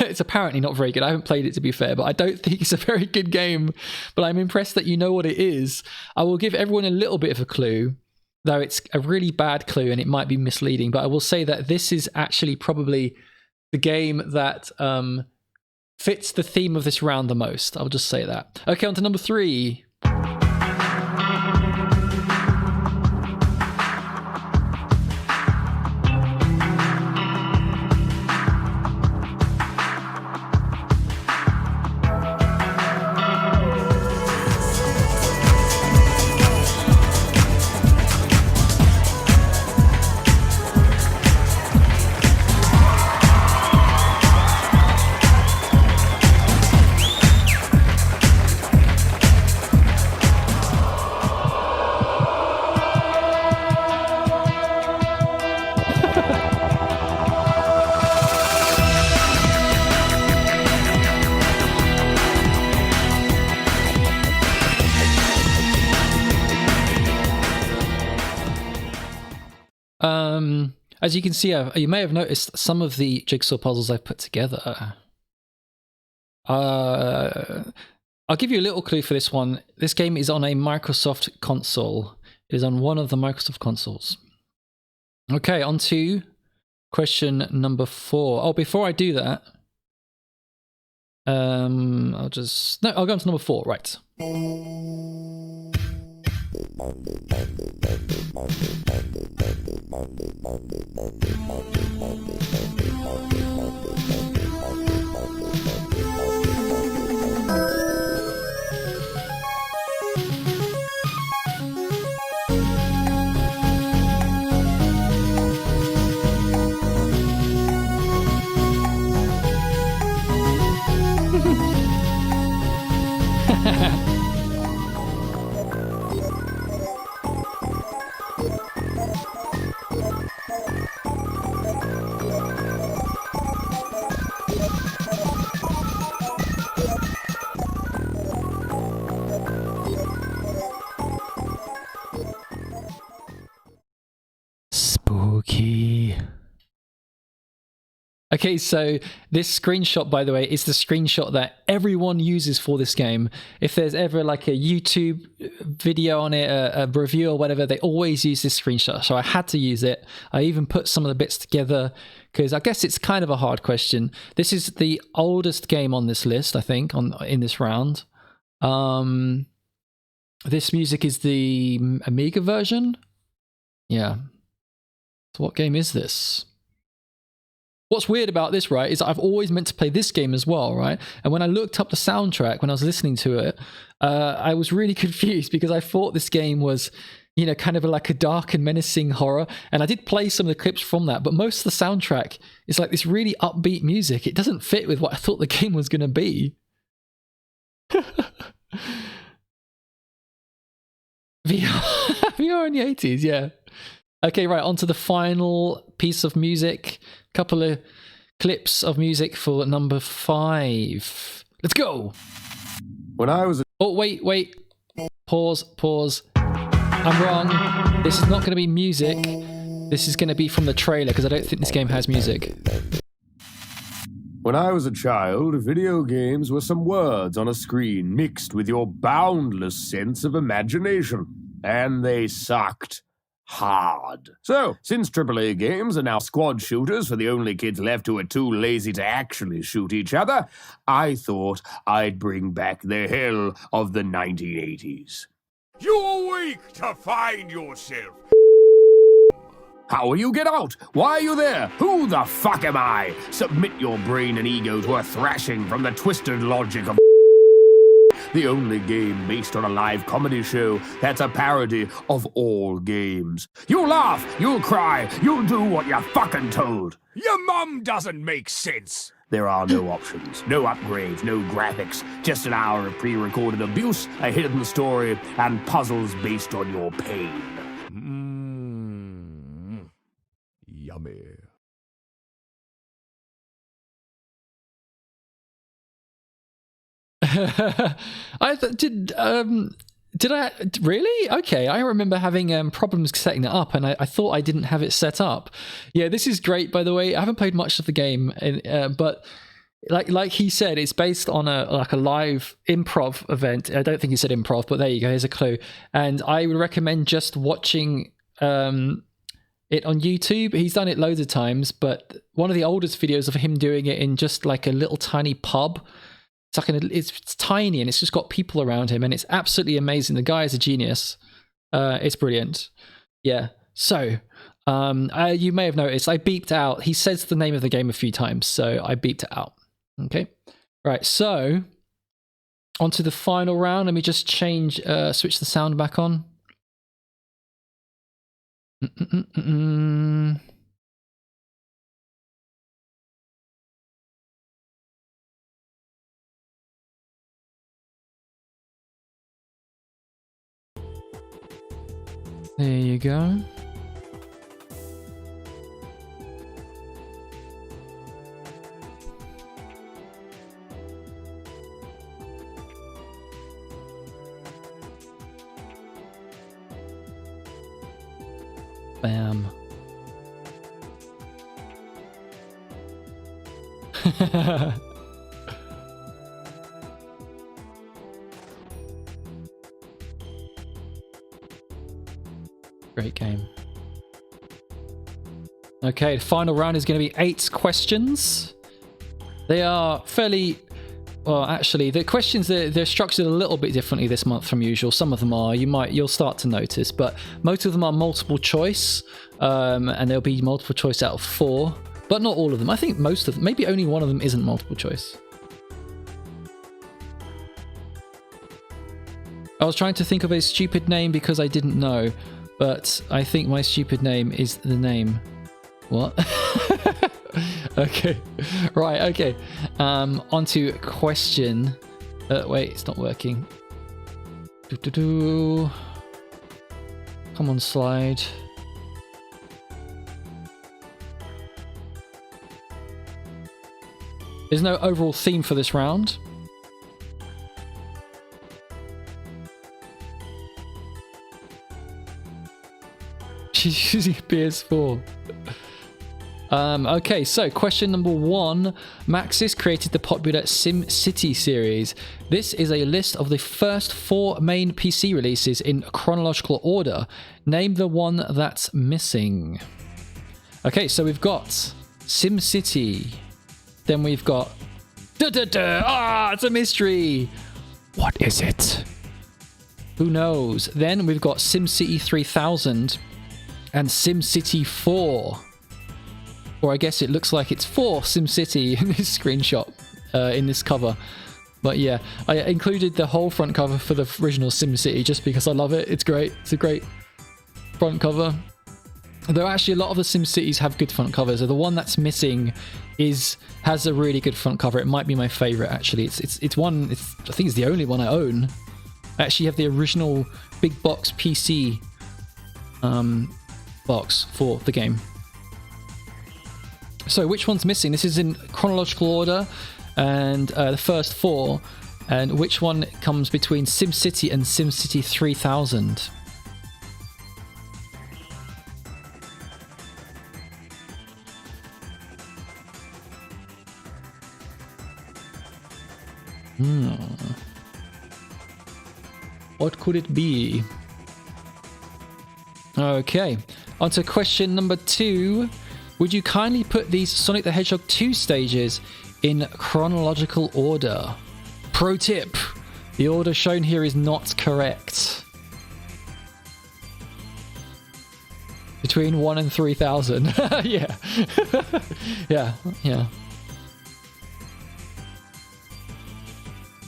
It's apparently not very good. I haven't played it, to be fair, but I don't think it's a very good game. But I'm impressed that you know what it is. I will give everyone a little bit of a clue, though it's a really bad clue and it might be misleading. But I will say that this is actually probably the game that fits the theme of this round the most. I'll just say that. Okay, on to number 3. As you can see, you may have noticed some of the jigsaw puzzles I've put together. I'll give you a little clue for this one. This game is on a Microsoft console. It is on one of the Microsoft consoles. Okay, on to question number 4. Oh, before I do that, I'll go on to number 4, right. Okay, so this screenshot, by the way, is the screenshot that everyone uses for this game. If there's ever like a YouTube video on it, a review or whatever, they always use this screenshot. So I had to use it. I even put some of the bits together because I guess it's kind of a hard question. This is the oldest game on this list, I think, in this round. This music is the Amiga version. Yeah. So what game is this? What's weird about this, right, is I've always meant to play this game as well, right? And when I looked up the soundtrack, when I was listening to it, I was really confused because I thought this game was, you know, kind of like a dark and menacing horror. And I did play some of the clips from that, but most of the soundtrack is like this really upbeat music. It doesn't fit with what I thought the game was going to be. VR in the 80s, yeah. Okay, right, on to the final piece of music. Couple of clips of music for number 5. Let's go! When I was a Oh, wait. Pause. I'm wrong. This is not going to be music. This is going to be from the trailer, because I don't think this game has music. When I was a child, video games were some words on a screen mixed with your boundless sense of imagination. And they sucked. Hard. So, since AAA games are now squad shooters for the only kids left who are too lazy to actually shoot each other, I thought I'd bring back the hell of the 1980s. You awake to find yourself. How will you get out? Why are you there? Who the fuck am I? Submit your brain and ego to a thrashing from the twisted logic of the only game based on a live comedy show that's a parody of all games. You'll laugh, you'll cry, you'll do what you're fucking told. Your mum doesn't make sense. There are no options, no upgrades, no graphics, just an hour of pre-recorded abuse, a hidden story, and puzzles based on your pain. Yummy. Did I really? Okay, I remember having problems setting it up, and I thought I didn't have it set up. Yeah, this is great, by the way. I haven't played much of the game, but like he said, it's based on a live improv event. I don't think he said improv, but there you go. Here's a clue. And I would recommend just watching it on YouTube. He's done it loads of times, but one of the oldest videos of him doing it in just like a little tiny pub. It's tiny and it's just got people around him and it's absolutely amazing. The guy is a genius. It's brilliant. Yeah. So, you may have noticed I beeped out. He says the name of the game a few times, so I beeped it out. Okay. Right. So, on to the final round. Let me just switch the sound back on. There you go. Bam. Great game. Okay, the final round is going to be 8 questions. They are fairly... Well, actually, the questions, they're structured a little bit differently this month from usual. Some of them are, you'll start to notice, but most of them are multiple choice, and there'll be multiple choice out of 4, but not all of them. I think most of them, maybe only one of them isn't multiple choice. I was trying to think of a stupid name because I didn't know, but I think my stupid name is the name. What? Okay. Right, okay. On to question. Wait, it's not working. Come on, slide. There's no overall theme for this round. She's using PS4. Okay, so question number 1. Maxis created the popular SimCity series. This is a list of the first 4 main PC releases in chronological order. Name the one that's missing. Okay, so we've got SimCity. Then we've got... it's a mystery. What is it? Who knows? Then we've got SimCity 3000 and SimCity 4. Or I guess it looks like it's 4 SimCity in this screenshot, in this cover. But yeah, I included the whole front cover for the original SimCity just because I love it. It's great. It's a great front cover. Though actually a lot of the SimCities have good front covers. So the one that's missing has a really good front cover. It might be my favorite actually. I think it's the only one I own. I actually have the original big box PC box for the game. So which one's missing? This is in chronological order, and the first 4. And which one comes between SimCity and SimCity 3000? What could it be? Okay, on to question number 2. Would you kindly put these Sonic the Hedgehog 2 stages in chronological order? Pro tip, the order shown here is not correct. Between 1 and 3000. Yeah. Yeah.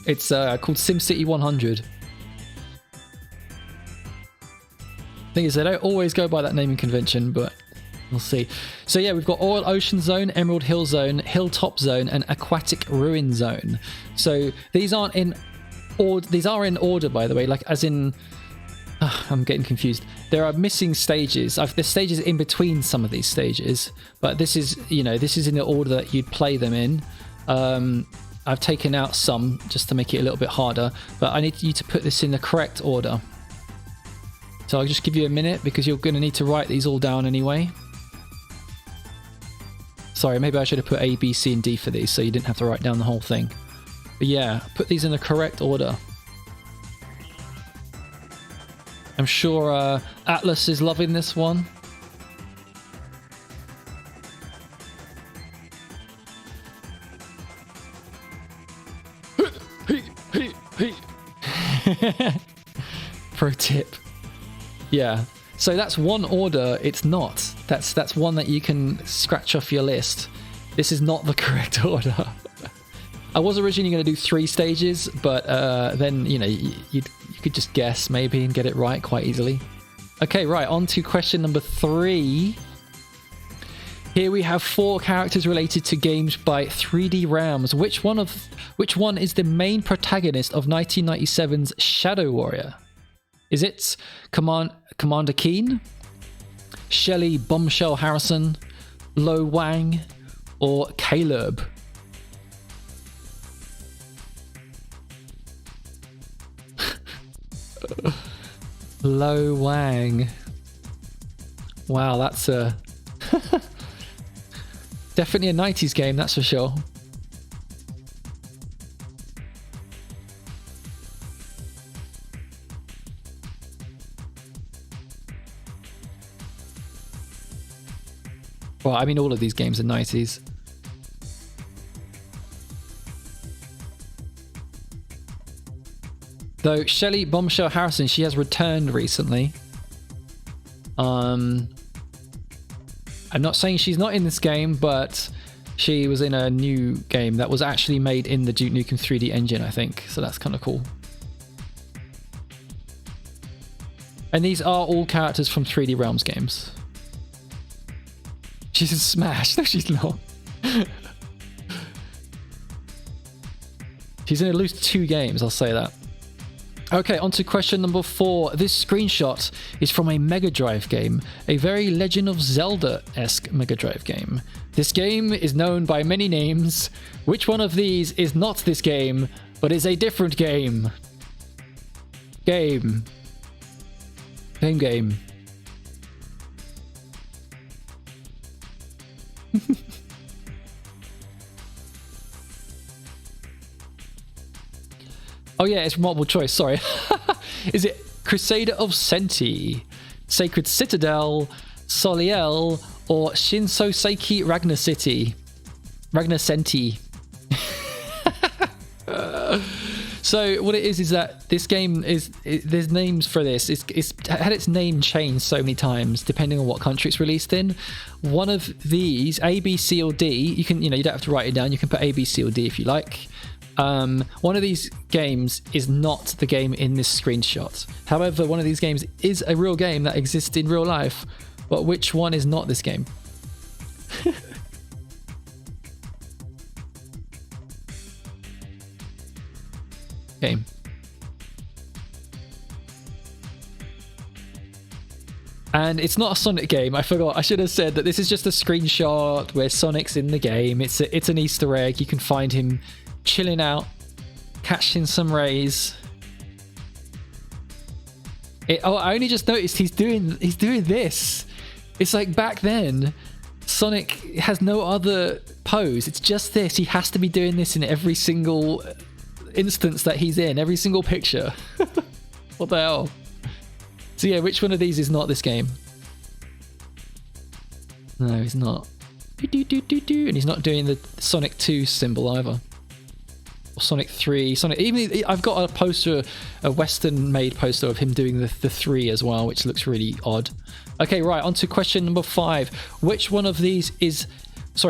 It's called SimCity 100. Thing is, they don't always go by that naming convention, but we'll see. So yeah, we've got Oil Ocean Zone, Emerald Hill Zone, Hilltop Zone, and Aquatic Ruin Zone. So these aren't in order. These are in order, by the way. Like as in, I'm getting confused. There are missing stages. There's stages in between some of these stages, but this is in the order that you'd play them in. I've taken out some just to make it a little bit harder, but I need you to put this in the correct order. So I'll just give you a minute because you're going to need to write these all down anyway. Sorry, maybe I should have put A, B, C, and D for these so you didn't have to write down the whole thing. But yeah, put these in the correct order. I'm sure Atlas is loving this one. Pro tip. Yeah. So that's one order. It's not. That's one that you can scratch off your list. This is not the correct order. I was originally going to do 3 stages, but then you could just guess maybe and get it right quite easily. Okay, right, on to question number 3. Here we have 4 characters related to games by 3D Realms. Which one is the main protagonist of 1997's Shadow Warrior? Is it Commander Keen, Shelly Bombshell Harrison, Lo Wang, or Caleb? Lo Wang. Wow, that's a definitely a 90s game, that's for sure. Well, I mean, all of these games are 90s. Though Shelly Bombshell Harrison, she has returned recently. I'm not saying she's not in this game, but she was in a new game that was actually made in the Duke Nukem 3D engine, I think. So that's kind of cool. And these are all characters from 3D Realms games. She's in Smash. No, she's not. She's in at least 2 games, I'll say that. Okay, on to question number 4. This screenshot is from a Mega Drive game, a very Legend of Zelda-esque Mega Drive game. This game is known by many names. Which one of these is not this game, but is a different game? Game. Oh yeah, it's multiple choice, sorry. Is it Crusader of Senti, Sacred Citadel, Soliel, or Shinsoseki Ragnar City? Ragnar Senti. So what it is that this game there's names for this. It's had its name changed so many times depending on what country it's released in. One of these, A, B, C, or D, you don't have to write it down. You can put A, B, C, or D if you like. One of these games is not the game in this screenshot. However, one of these games is a real game that exists in real life. But which one is not this game? Game. And it's not a Sonic game. I forgot. I should have said that this is just a screenshot where Sonic's in the game. It's an Easter egg. You can find him chilling out, catching some rays. I only just noticed he's doing this. It's like back then, Sonic has no other pose. It's just this. He has to be doing this in every single instance that he's in, every single picture. What the hell? So yeah, which one of these is not this game? No, he's not. And he's not doing the Sonic 2 symbol either. Or Sonic 3. I've got a poster, a Western-made poster of him doing the 3 as well, which looks really odd. Okay, right, on to question number 5. Which one of these is a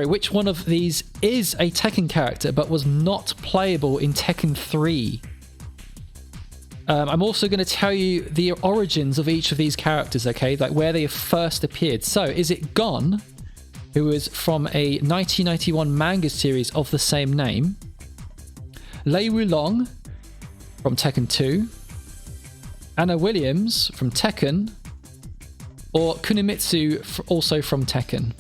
Tekken character but was not playable in Tekken 3? I'm also going to tell you the origins of each of these characters, okay? Like where they first appeared. So, is it Gon, who is from a 1991 manga series of the same name? Lei Wulong from Tekken 2? Anna Williams from Tekken? Or Kunimitsu also from Tekken?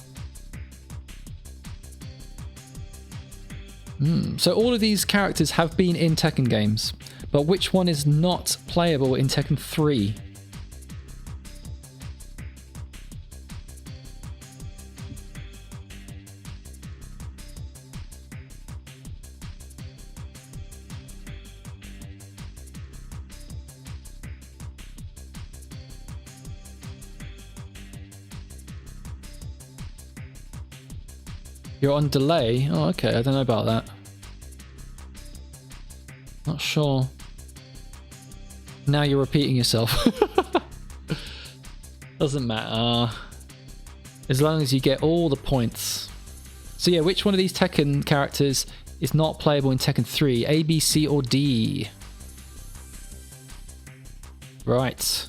So all of these characters have been in Tekken games, but which one is not playable in Tekken 3? You're on delay? Oh, okay. I don't know about that. Not sure. Now you're repeating yourself. Doesn't matter. As long as you get all the points. So yeah, which one of these Tekken characters is not playable in Tekken 3? A, B, C, or D? Right.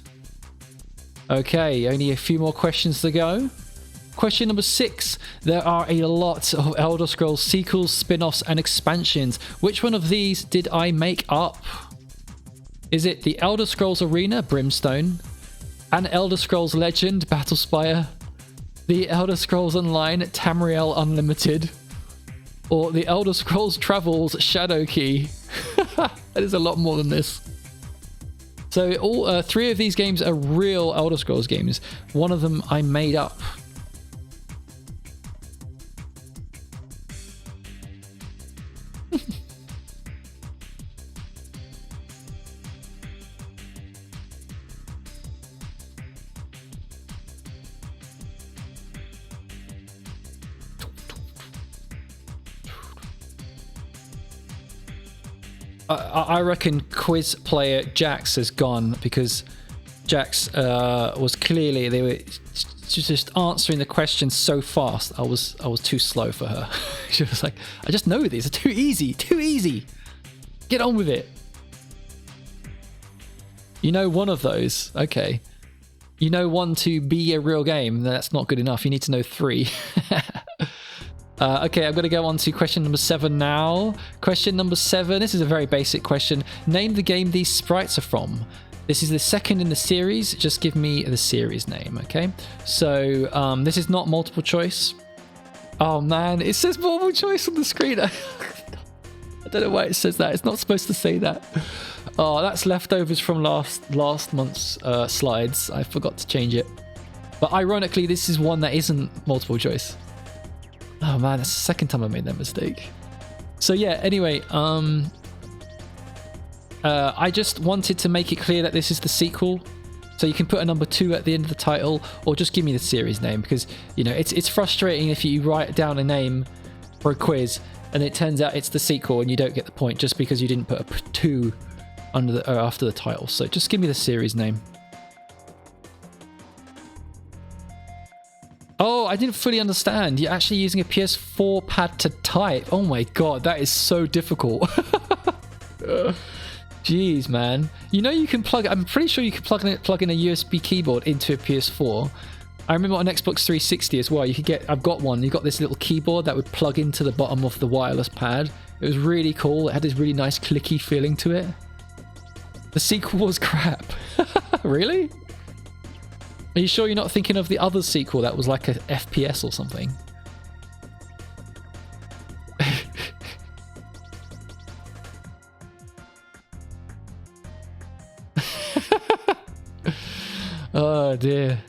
Okay, only a few more questions to go. Question number 6. There are a lot of Elder Scrolls sequels, spin-offs, and expansions. Which one of these did I make up? Is it the Elder Scrolls Arena, Brimstone? An Elder Scrolls Legend, Battlespire? The Elder Scrolls Online, Tamriel Unlimited? Or the Elder Scrolls Travels, Shadowkey? That is a lot more than this. So all 3 of these games are real Elder Scrolls games. One of them I made up. I reckon quiz player Jax has gone because Jax was clearly, they were just answering the questions so fast. I was too slow for her. She was like, I just know these are too easy. Get on with it. You know one of those. Okay. You know one to be a real game. That's not good enough. You need to know 3. Okay, I'm going to go on to question number 7 now. Question number 7. This is a very basic question. Name the game these sprites are from. This is the second in the series. Just give me the series name, okay? So, this is not multiple choice. Oh man, it says multiple choice on the screen. I don't know why it says that. It's not supposed to say that. Oh, that's leftovers from last month's slides. I forgot to change it. But ironically, this is one that isn't multiple choice. Oh man, that's the second time I made that mistake. So yeah, anyway, I just wanted to make it clear that this is the sequel. So you can put a number 2 at the end of the title, or just give me the series name, because, you know, it's frustrating if you write down a name for a quiz and it turns out it's the sequel and you don't get the point just because you didn't put a 2 under the, or after the title. So just give me the series name. Oh, I didn't fully understand. You're actually using a PS4 pad to type. Oh my god, that is so difficult. Jeez, man. You know you can plug... I'm pretty sure you can plug in a USB keyboard into a PS4. I remember on Xbox 360 as well, you could get... I've got one. You got this little keyboard that would plug into the bottom of the wireless pad. It was really cool. It had this really nice clicky feeling to it. The sequel was crap. Really? Are you sure you're not thinking of the other sequel that was like a FPS or something? Oh dear.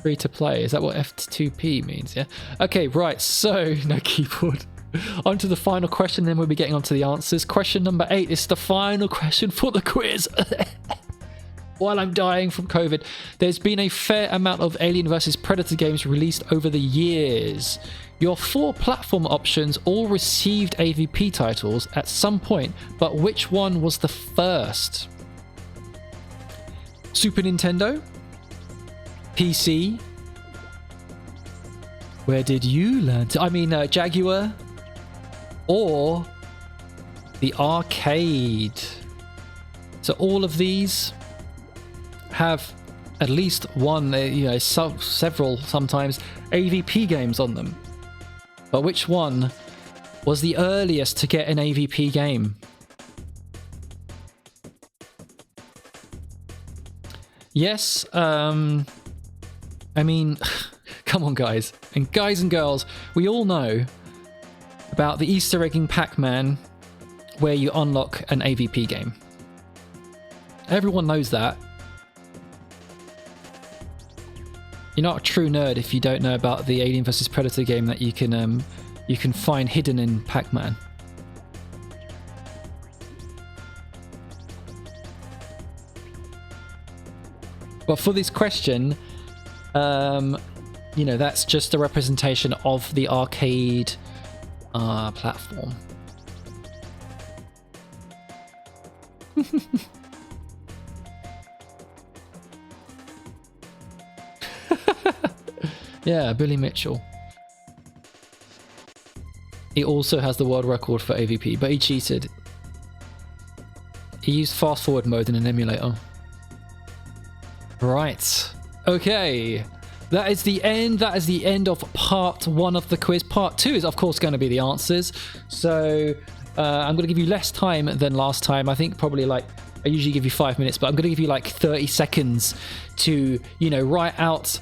Free to play. Is that what F2P means? Yeah. Okay, right. So, no keyboard. On to the final question, then we'll be getting on to the answers. Question number 8 is the final question for the quiz. While I'm dying from COVID, there's been a fair amount of Alien vs Predator games released over the years. Your 4 platform options all received AVP titles at some point, but which one was the first? Super Nintendo? PC? Where did you learn to... I mean, Jaguar? Or the arcade? So all of these have at least one, you know, several sometimes AVP games on them. But which one was the earliest to get an AVP game? Yes, I mean, come on guys. And guys and girls, we all know about the Easter egg in Pac-Man where you unlock an AVP game. Everyone knows that. You're not a true nerd if you don't know about the Alien vs Predator game that you can find hidden in Pac-Man. But for this question, you know, that's just a representation of the arcade platform. Yeah, Billy Mitchell. He also has the world record for AVP, but he cheated. He used fast forward mode in an emulator. Right. Okay. That is the end. That is the end of part 1 of the quiz. Part 2 is, of course, going to be the answers. So I'm going to give you less time than last time. I think probably like... I usually give you 5 minutes, but I'm going to give you like 30 seconds to, you know, write out...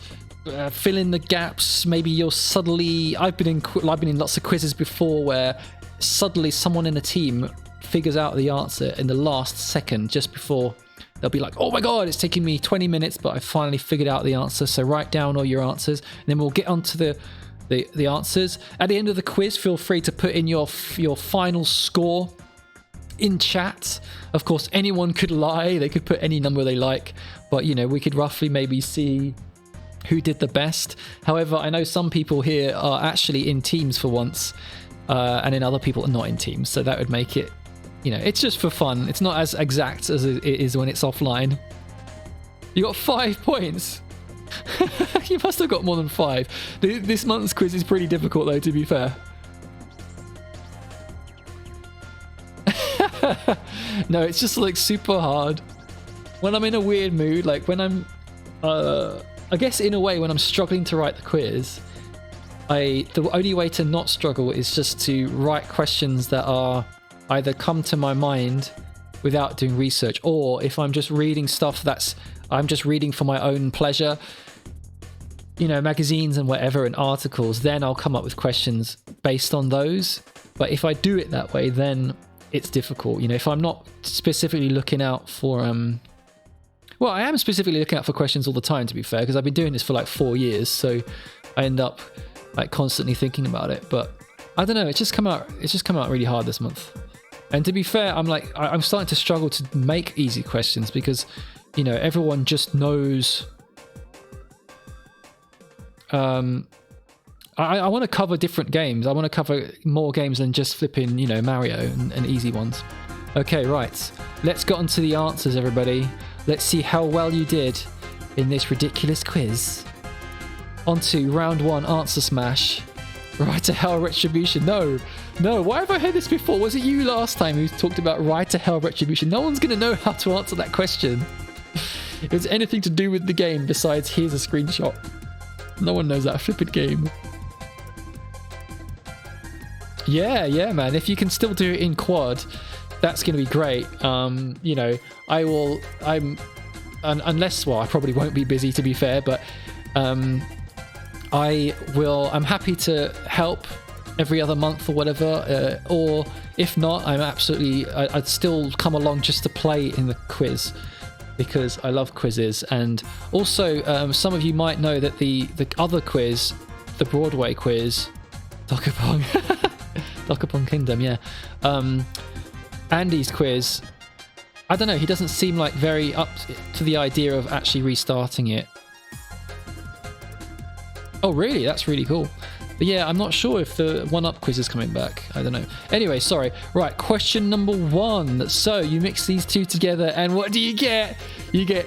fill in the gaps. Maybe you'll suddenly... I've been in lots of quizzes before where suddenly someone in a team figures out the answer in the last second, just before they'll be like, oh my god, it's taking me 20 minutes, but I finally figured out the answer. So write down all your answers, and then we'll get on to the answers. At the end of the quiz, feel free to put in your final score in chat. Of course, anyone could lie. They could put any number they like, but, you know, we could roughly maybe see who did the best. However, I know some people here are actually in teams for once, and then other people are not in teams, so that would make it, you know, it's just for fun. It's not as exact as it is when it's offline. You got 5 points. You must have got more than 5. This month's quiz is pretty difficult though, to be fair. No, it's just like super hard. When I'm in a weird mood, like when I'm I guess in a way when I'm struggling to write the quiz, the only way to not struggle is just to write questions that are either come to my mind without doing research, or if I'm just reading stuff I'm just reading for my own pleasure, you know, magazines and whatever and articles, then I'll come up with questions based on those. But if I do it that way, then it's difficult. You know, if I'm not specifically looking out for well, I am specifically looking out for questions all the time, to be fair, because I've been doing this for like 4 years. So I end up like constantly thinking about it. But I don't know. It's just come out really hard this month. And to be fair, I'm starting to struggle to make easy questions because, you know, everyone just knows. I want to cover different games. I want to cover more games than just flipping, you know, Mario and easy ones. Okay, right. Let's get on to the answers, everybody. Let's see how well you did in this ridiculous quiz. On to round 1, answer smash. Right to Hell Retribution. No, why have I heard this before? Was it you last time who talked about Right to Hell Retribution? No one's going to know how to answer that question. If it's anything to do with the game besides here's a screenshot. No one knows that flipping game. Yeah, man. If you can still do it in quad, that's going to be great. You know, unless, well, I probably won't be busy to be fair, but I'm happy to help every other month or whatever, or if not, I'd still come along just to play in the quiz because I love quizzes. And also, some of you might know that the other quiz, the Broadway quiz, Dokapon Kingdom, yeah. Andy's quiz, I don't know, he doesn't seem like very up to the idea of actually restarting it. Oh, really? That's really cool. But yeah, I'm not sure if the 1-Up quiz is coming back. I don't know. Anyway, sorry. Right, question number 1. So you mix these two together, and what do you get? You get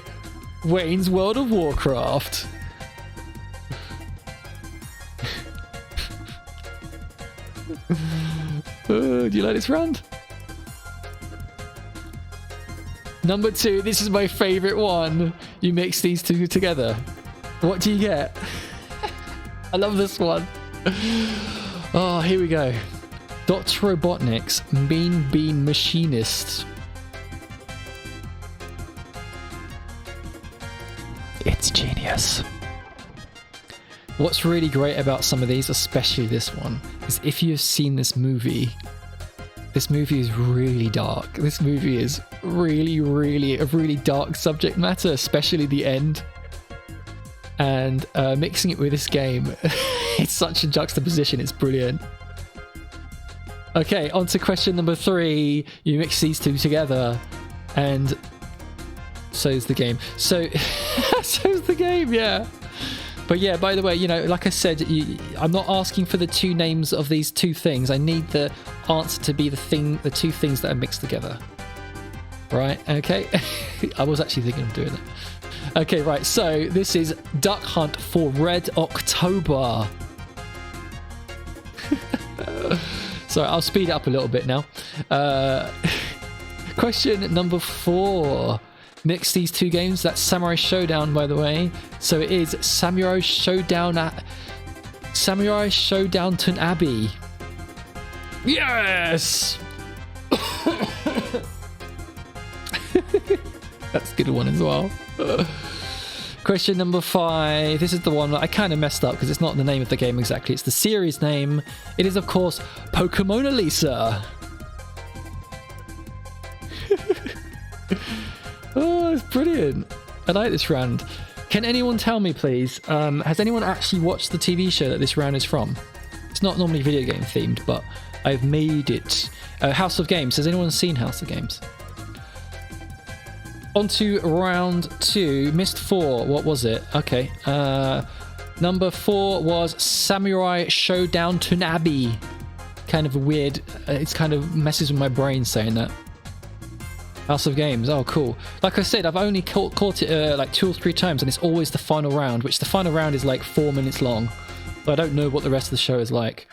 Wayne's World of Warcraft. Do you like this round? Number 2, this is my favorite one. You mix these two together. What do you get? I love this one. Oh, here we go. Dr. Robotnik's Mean Bean Machinist. It's genius. What's really great about some of these, especially this one, is if you've seen this movie is really dark. This movie is really a really dark subject matter, especially the end. And mixing it with this game, it's such a juxtaposition, it's brilliant. Okay, on to question number 3. You mix these two together, and so's the game. So's the game, yeah. But yeah, by the way, you know, like I said, I'm not asking for the 2 names of these 2 things. I need the answer to be the 2 things that are mixed together. Right, okay. I was actually thinking of doing that. Okay, right, so this is Duck Hunt for Red October. Sorry, I'll speed it up a little bit now. Question number 4. Mix these 2 games. That's Samurai Showdown, by the way. So it is Samurai Showdown Downton Abbey. Yes! That's a good one as well. Question number 5. This is the one that I kind of messed up because it's not the name of the game exactly. It's the series name. It is, of course, Pokemon Elisa. Oh, it's brilliant. I like this round. Can anyone tell me, please, has anyone actually watched the TV show that this round is from? It's not normally video game themed, but I've made it. House of Games. Has anyone seen House of Games? On to round 2. Missed 4. What was it? Okay. Number 4 was Samurai Showdown Abbey. Kind of weird. It's kind of messes with my brain saying that. House of Games. Oh, cool. Like I said, I've only caught it like 2 or 3 times, and it's always the final round, which the final round is like 4 minutes long. So I don't know what the rest of the show is like.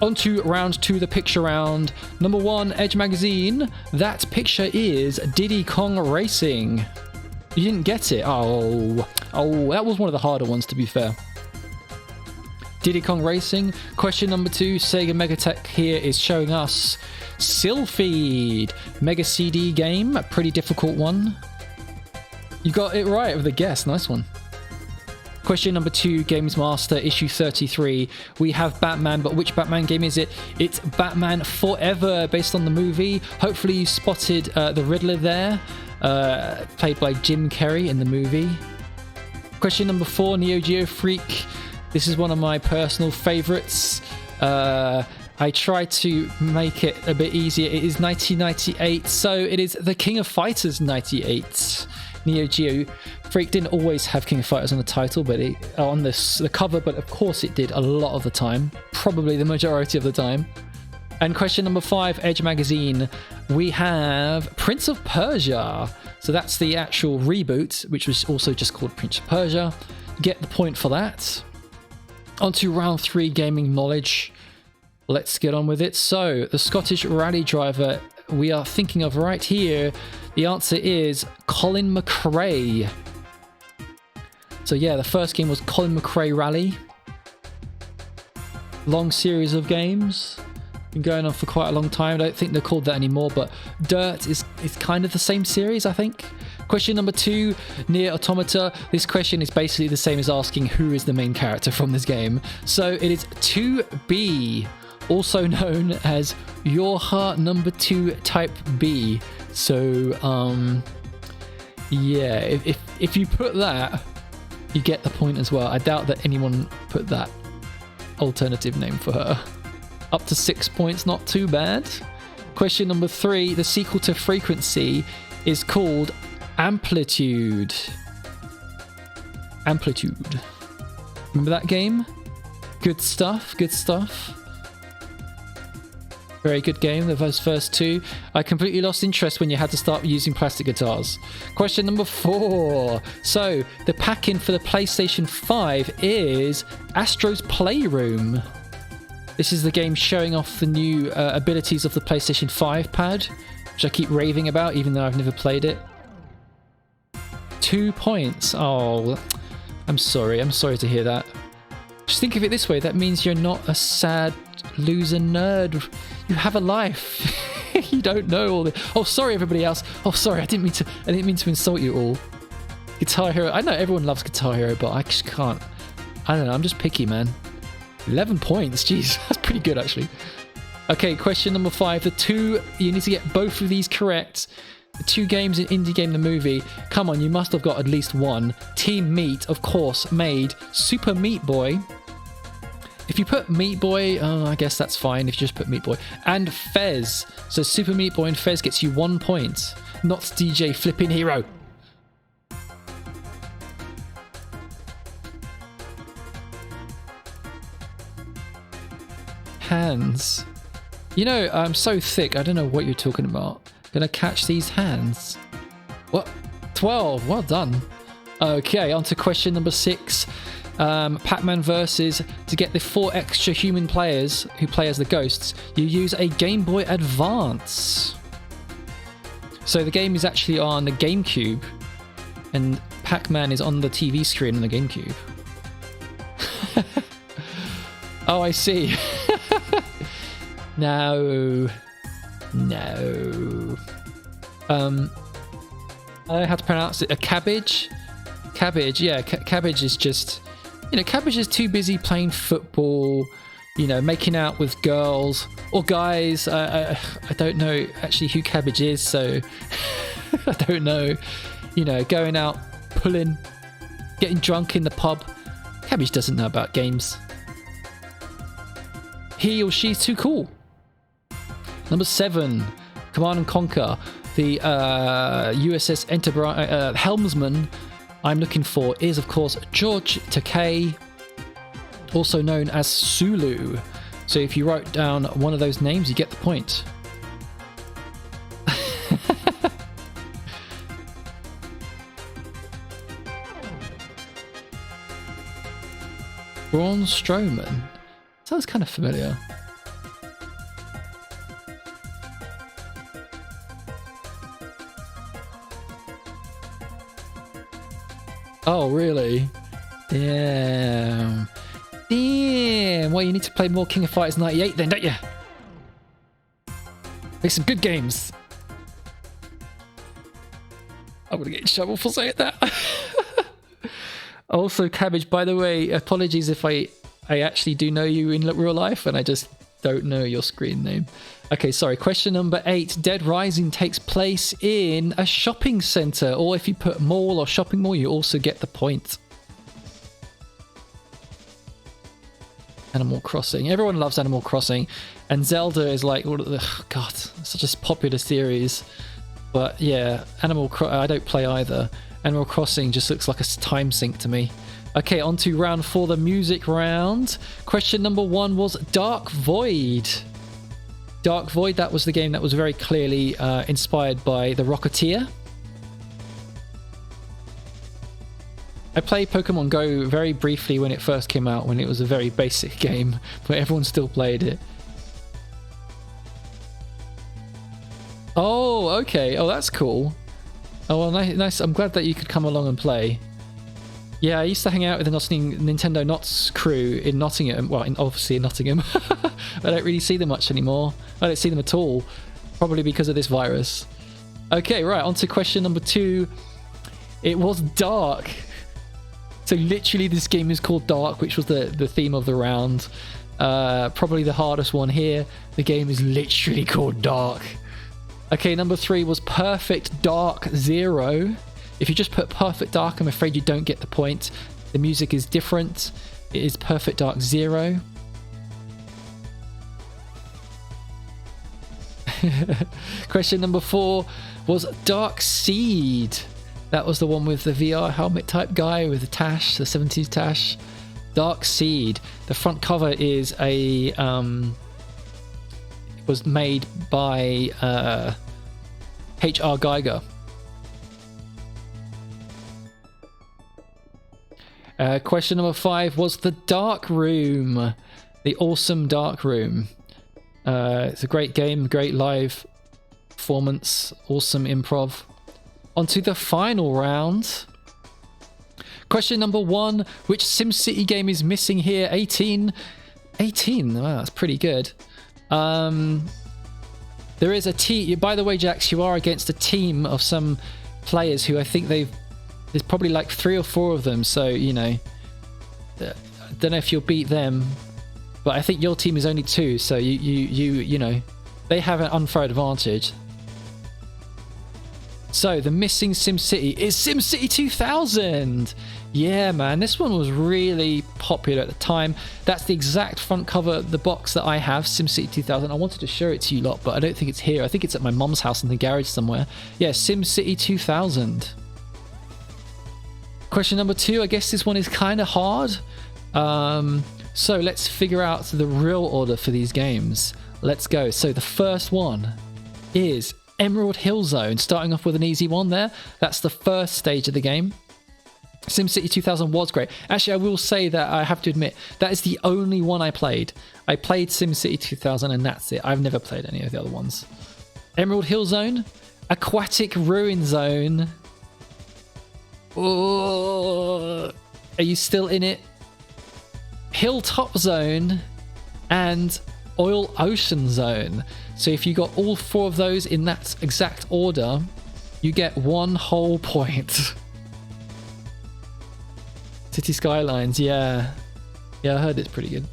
On to round 2, the picture round. Number 1, Edge Magazine. That picture is Diddy Kong Racing. You didn't get it. Oh, that was one of the harder ones, to be fair. Diddy Kong Racing. Question number 2, Sega Megatech here is showing us Sylphied. Mega CD game, a pretty difficult one. You got it right with the guess. Nice one. Question number 2, Games Master, issue 33. We have Batman, but which Batman game is it? It's Batman Forever, based on the movie. Hopefully you spotted the Riddler there, played by Jim Carrey in the movie. Question number 4, Neo Geo Freak. This is one of my personal favorites. I tried to make it a bit easier. It is 1998, so it is the King of Fighters 98. Neo Geo Freak didn't always have King of Fighters on the title, but on the cover, but of course it did a lot of the time, probably the majority of the time. And question number 5, Edge Magazine, we have Prince of Persia. So that's the actual reboot, which was also just called Prince of Persia. Get the point for that. On to round 3, gaming knowledge. Let's get on with it. So, the Scottish rally driver we are thinking of right here, the answer is Colin McRae. So yeah, the first game was Colin McRae Rally. Long series of games. Been going on for quite a long time. I don't think they're called that anymore, but Dirt is kind of the same series, I think. Question number 2, Nier Automata. This question is basically the same as asking who is the main character from this game. So it is 2B, also known as Your Heart Number 2 Type B. So, yeah, if you put that, you get the point as well. I doubt that anyone put that alternative name for her. Up to 6 points, not too bad. Question number 3, the sequel to Frequency is called Amplitude. Amplitude. Remember that game? Good stuff, good stuff. Very good game, those first 2. I completely lost interest when you had to start using plastic guitars. Question number 4. So, the pack-in for the PlayStation 5 is Astro's Playroom. This is the game showing off the new abilities of the PlayStation 5 pad, which I keep raving about, even though I've never played it. 2 points. Oh, I'm sorry to hear that. Just think of it this way, that means you're not a sad loser nerd. You have a life. You don't know all the... Oh, sorry, everybody else. Oh, sorry, I didn't mean to insult you all. Guitar Hero. I know everyone loves Guitar Hero, but I just can't. I don't know. I'm just picky, man. 11 points. Jeez, that's pretty good, actually. Okay, question number 5. You need to get both of these correct. The 2 games in Indie Game the Movie. Come on, you must have got at least one. Team Meat, of course, made Super Meat Boy. If you put Meat Boy, I guess that's fine if you just put Meat Boy. And Fez. So Super Meat Boy and Fez gets you 1 point. Not DJ Flippin' Hero. Hands. You know, I'm so thick, I don't know what you're talking about. Gonna catch these hands. What? 12. Well done. Okay, on to question number 6. Pac-Man versus, to get the 4 extra human players who play as the ghosts, you use a Game Boy Advance. So the game is actually on the GameCube, and Pac-Man is on the TV screen on the GameCube. Oh, I see. No. I don't know how to pronounce it. A cabbage? Cabbage, yeah. Cabbage is just... You know, Cabbage is too busy playing football, you know, making out with girls or guys. I don't know actually who Cabbage is, so I don't know. You know, going out, pulling, getting drunk in the pub. Cabbage doesn't know about games. He or she's too cool. Number 7, Command and Conquer. The USS Enterprise helmsman I'm looking for is, of course, George Takei, also known as Sulu. So if you write down one of those names, you get the point. Braun Strowman. Sounds kind of familiar. Oh, really? Damn. Damn. Well, you need to play more King of Fighters 98 then, don't you? Make some good games. I'm gonna get in trouble for saying that. Also, Cabbage, by the way, apologies if I actually do know you in real life and I just don't know your screen name. Okay, sorry. Question number 8. Dead Rising takes place in a shopping center, or if you put mall or shopping mall, you also get the point. Animal Crossing. Everyone loves Animal Crossing, and Zelda is like, ugh, God, such a popular series. But yeah, I don't play either. Animal Crossing just looks like a time sink to me. Okay, on to round 4, the music round. Question number 1 was Dark Void. Dark Void, that was the game that was very clearly inspired by The Rocketeer. I played Pokemon Go very briefly when it first came out, when it was a very basic game, but everyone still played it. Oh, okay. Oh, that's cool. Oh, well, nice. I'm glad that you could come along and play. Yeah, I used to hang out with the Nintendo Knots crew in Nottingham. Well, obviously in Nottingham. I don't really see them much anymore. I don't see them at all. Probably because of this virus. Okay, right. On to question number 2. It was Dark. So literally this game is called Dark, which was the theme of the round. Probably the hardest one here. The game is literally called Dark. Okay, number 3 was Perfect Dark 0. If you just put Perfect Dark, I'm afraid you don't get the point. The music is different. It is Perfect Dark 0. Question number 4 was Dark Seed. That was the one with the VR helmet type guy with the tash, the 70s tash. Dark Seed. The front cover is a was made by H.R. Geiger. Question number 5 was The Dark Room. The awesome Dark Room. It's a great game, great live performance, awesome improv. On to the final round. Question number 1. Which SimCity game is missing here? 18. 18. Wow, that's pretty good. There is a team. By the way, Jax, you are against a team of some players who I think there's probably like 3 or 4 of them. So, you know, I don't know if you'll beat them, but I think your team is only 2. So you know, they have an unfair advantage. So the missing SimCity is SimCity 2000. Yeah, man, this one was really popular at the time. That's the exact front cover, the box that I have, SimCity 2000. I wanted to show it to you lot, but I don't think it's here. I think it's at my mum's house in the garage somewhere. Yeah, SimCity 2000. Question number 2. I guess this one is kind of hard. So let's figure out the real order for these games. Let's go. So the first one is Emerald Hill Zone, starting off with an easy one there. That's the first stage of the game. SimCity 2000 was great. Actually, I will say that I have to admit, that is the only one I played. I played SimCity 2000 and that's it. I've never played any of the other ones. Emerald Hill Zone, Aquatic Ruin Zone. Oh, are you still in it? Hilltop Zone and Oil Ocean Zone. So if you got all 4 of those in that exact order, you get 1 whole point. City Skylines, yeah. Yeah, I heard it's pretty good.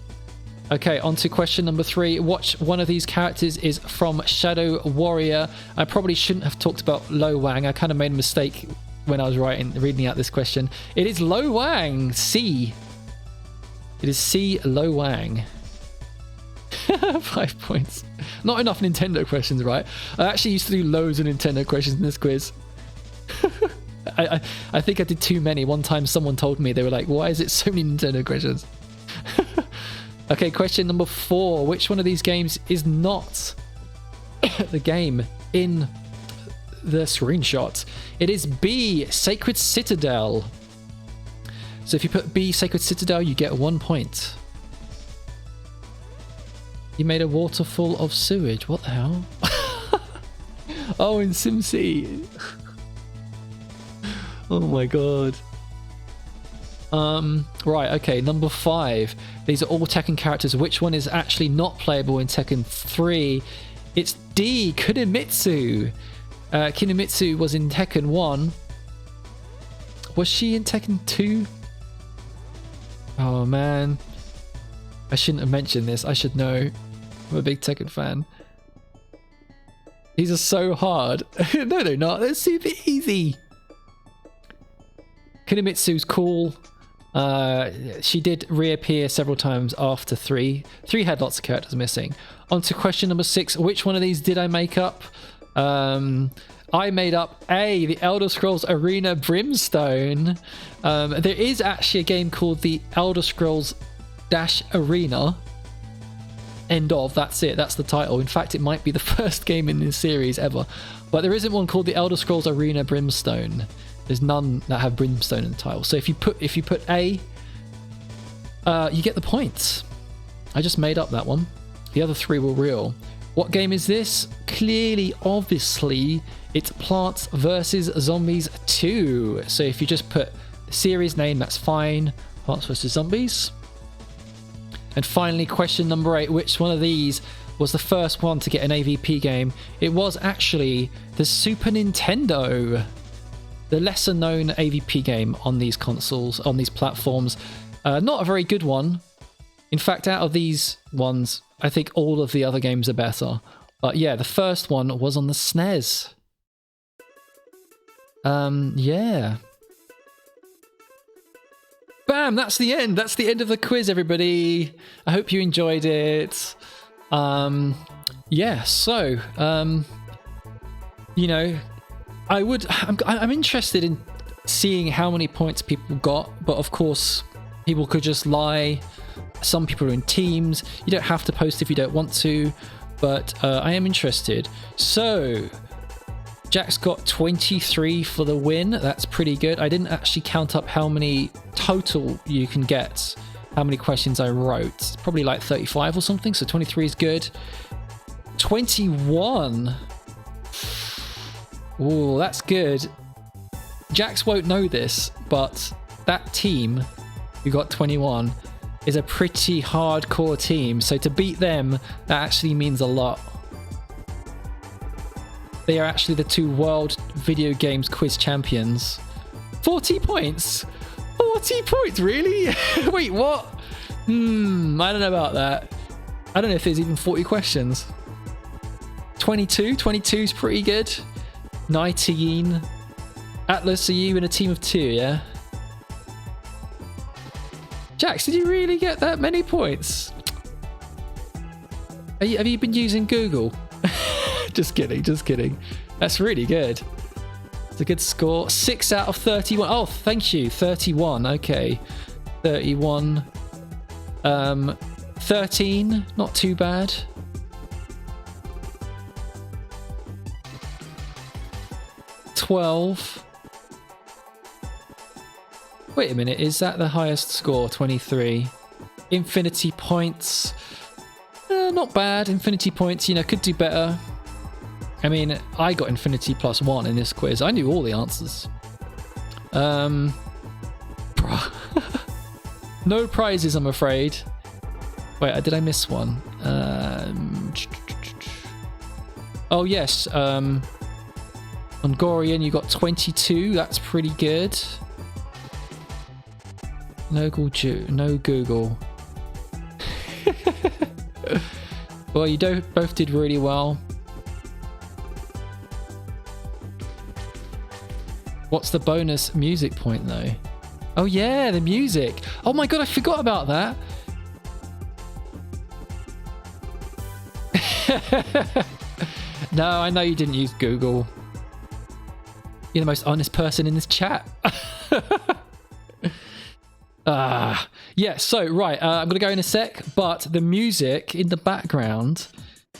Okay, on to question number 3. Which one of these characters is from Shadow Warrior? I probably shouldn't have talked about Lo Wang. I kind of made a mistake when I was reading out this question. It is Lo Wang, C. It is C, Lo Wang. 5 points. Not enough Nintendo questions, right? I actually used to do loads of Nintendo questions in this quiz. I think I did too many. One time someone told me, they were like, why is it so many Nintendo questions? Okay, question number 4. Which one of these games is not the game in the screenshot? It is B, Sacred Citadel. So if you put B, Sacred Citadel, you get 1 point. You made a waterfall of sewage. What the hell? Oh, in SimCity. Oh my god. Right, okay, number 5. These are all Tekken characters. Which one is actually not playable in Tekken 3? It's D, Kunimitsu. Kunimitsu was in Tekken 1. Was she in Tekken 2? Oh man. I shouldn't have mentioned this. I should know. I'm a big Tekken fan. These are so hard. No, they're not. They're super easy. Kunimitsu's cool. She did reappear several times after 3. 3 had lots of characters missing. On to question number 6. Which one of these did I make up? I made up A, the Elder Scrolls Arena Brimstone. There is actually a game called the Elder Scrolls Arena. End of. That's it. That's the title. In fact, it might be the first game in this series ever. But there isn't one called the Elder Scrolls Arena Brimstone. There's none that have Brimstone in the title. So if you put A, you get the points. I just made up that one. The other 3 were real. What game is this? Clearly, obviously, it's Plants vs. Zombies 2. So if you just put the series name, that's fine. Plants vs. Zombies. And finally, question number 8. Which one of these was the first one to get an AVP game? It was actually the Super Nintendo. The lesser known AVP game on these consoles, on these platforms. Not a very good one. In fact, out of these ones, I think all of the other games are better. But yeah, the first one was on the SNES. Yeah. Bam, that's the end. That's the end of the quiz, everybody. I hope you enjoyed it. Yeah, so, you know, I'm interested in seeing how many points people got, but of course, people could just lie. Some people are in teams. You don't have to post if you don't want to, but I am interested. So, Jack's got 23 for the win. That's pretty good. I didn't actually count up how many total you can get, how many questions I wrote. Probably like 35 or something, so 23 is good. 21. Ooh, that's good. Jax won't know this, but that team who got 21 is a pretty hardcore team. So to beat them, that actually means a lot. They are actually the 2 world video games quiz champions. 40 points? 40 points, really? Wait, what? I don't know about that. I don't know if there's even 40 questions. 22? 22 is pretty good. 19. Atlas, are you in a team of 2, yeah? Jax, did you really get that many points? Have you been using Google? Just kidding, just kidding. That's really good. It's a good score. 6 out of 31. Oh, thank you. 31. Okay. 31. 13. Not too bad. 12. Wait a minute, is that the highest score? 23. Infinity points. Not bad. Infinity points, you know, could do better. I mean, I got infinity +1 in this quiz. I knew all the answers. No prizes, I'm afraid. Wait, did I miss one? Oh, yes. Hungarian, you got 22. That's pretty good. No Google. Well, you both did really well. What's the bonus music point, though? Oh, yeah, the music. Oh, my God, I forgot about that. No, I know you didn't use Google. You're the most honest person in this chat. Yeah, so, right, I'm going to go in a sec, but the music in the background,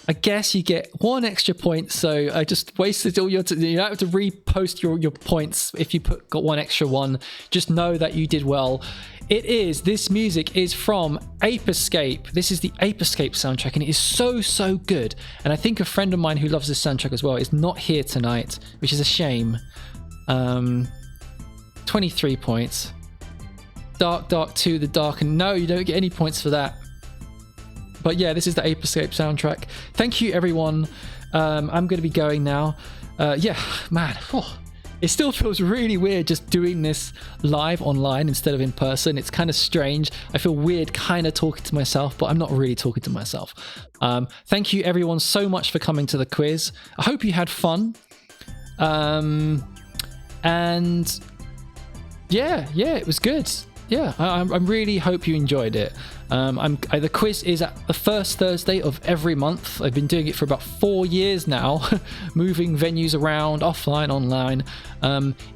I guess you get 1 extra point, so I just wasted all your time. You don't have to repost your points if you got 1 extra one. Just know that you did well. This music is from Ape Escape. This is the Ape Escape soundtrack, and it is so, so good. And I think a friend of mine who loves this soundtrack as well is not here tonight, which is a shame. 23 points. Dark 2, the dark, and no, you don't get any points for that. But yeah, this is the Ape Escape soundtrack. Thank you, everyone. I'm going to be going now. Yeah, man, it still feels really weird just doing this live online instead of in person. It's kind of strange. I feel weird kind of talking to myself, but I'm not really talking to myself. Thank you, everyone, so much for coming to the quiz. I hope you had fun. And yeah, it was good. yeah, I really hope you enjoyed it. The quiz is at the first Thursday of every month. I've been doing it for about 4 years now, moving venues around, offline, online.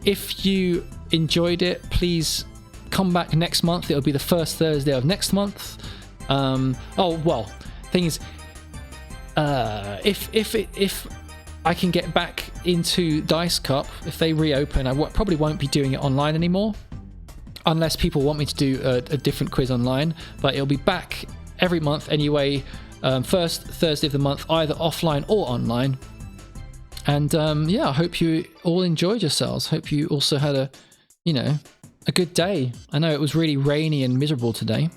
If you enjoyed it, please come back next month. It'll be the first Thursday of next month. Thing is, if I can get back into Dice Cup, if they reopen, I probably won't be doing it online anymore, unless people want me to do a different quiz online. But it'll be back every month anyway, first Thursday of the month, either offline or online. And I hope you all enjoyed yourselves. Hope you also had a good day. I know it was really rainy and miserable today.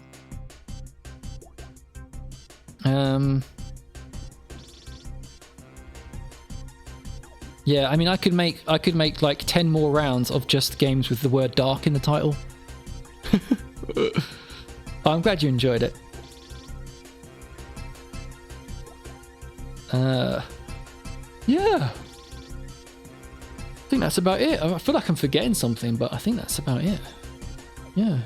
Yeah, I mean, I could make like 10 more rounds of just games with the word dark in the title. I'm glad you enjoyed it. Yeah. I think that's about it. I feel like I'm forgetting something, but I think that's about it. Yeah.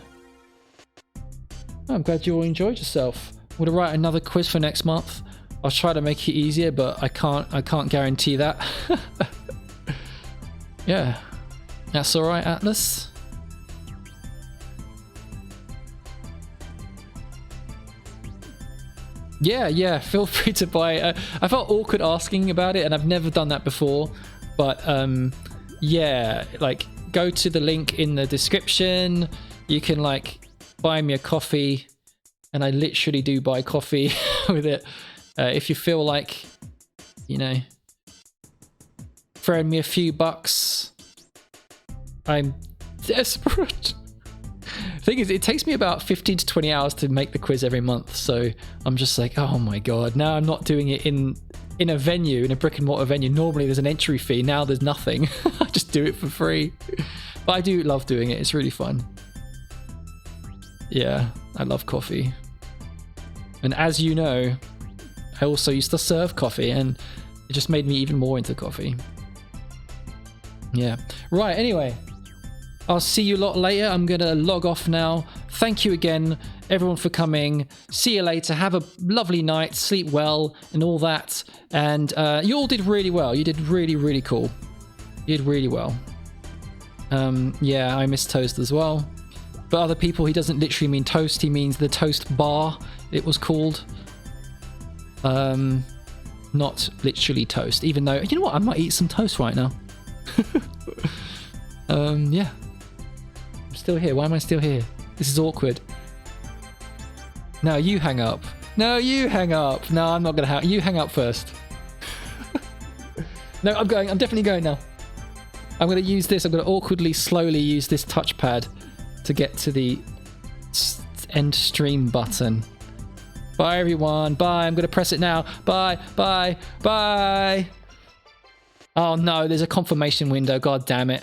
I'm glad you all enjoyed yourself. I'm gonna write another quiz for next month. I'll try to make it easier, but I can't guarantee that. Yeah. That's alright, Atlas. Yeah, feel free to buy. I felt awkward asking about it, and I've never done that before. But yeah, like go to the link in the description. You can like buy me a coffee, and I literally do buy coffee with it. If you feel like, throwing me a few bucks, I'm desperate. Thing is, it takes me about 15 to 20 hours to make the quiz every month, so I'm just like, oh my god, now I'm not doing it in a venue, in a brick and mortar venue. Normally there's an entry fee, now there's nothing. I just do it for free. But I do love doing it, it's really fun. Yeah, I love coffee. And as you know, I also used to serve coffee, and it just made me even more into coffee. Yeah. Right, anyway. I'll see you a lot later. I'm going to log off now. Thank you again, everyone, for coming. See you later. Have a lovely night. Sleep well and all that. And you all did really well. You did really, really cool. You did really well. Yeah, I miss toast as well. But other people, he doesn't literally mean toast. He means the toast bar, it was called. Not literally toast. Even though, you know what? I might eat some toast right now. Yeah. Still here. Why am I still here? This is awkward. No, you hang up. No, you hang up. No, I'm not gonna hang. You hang up first. No, I'm going. I'm definitely going now. I'm gonna use this. I'm gonna awkwardly, slowly use this touchpad to get to the end stream button. Bye, everyone. Bye. I'm gonna press it now. Bye. Bye. Bye. Oh no, there's a confirmation window. God damn it.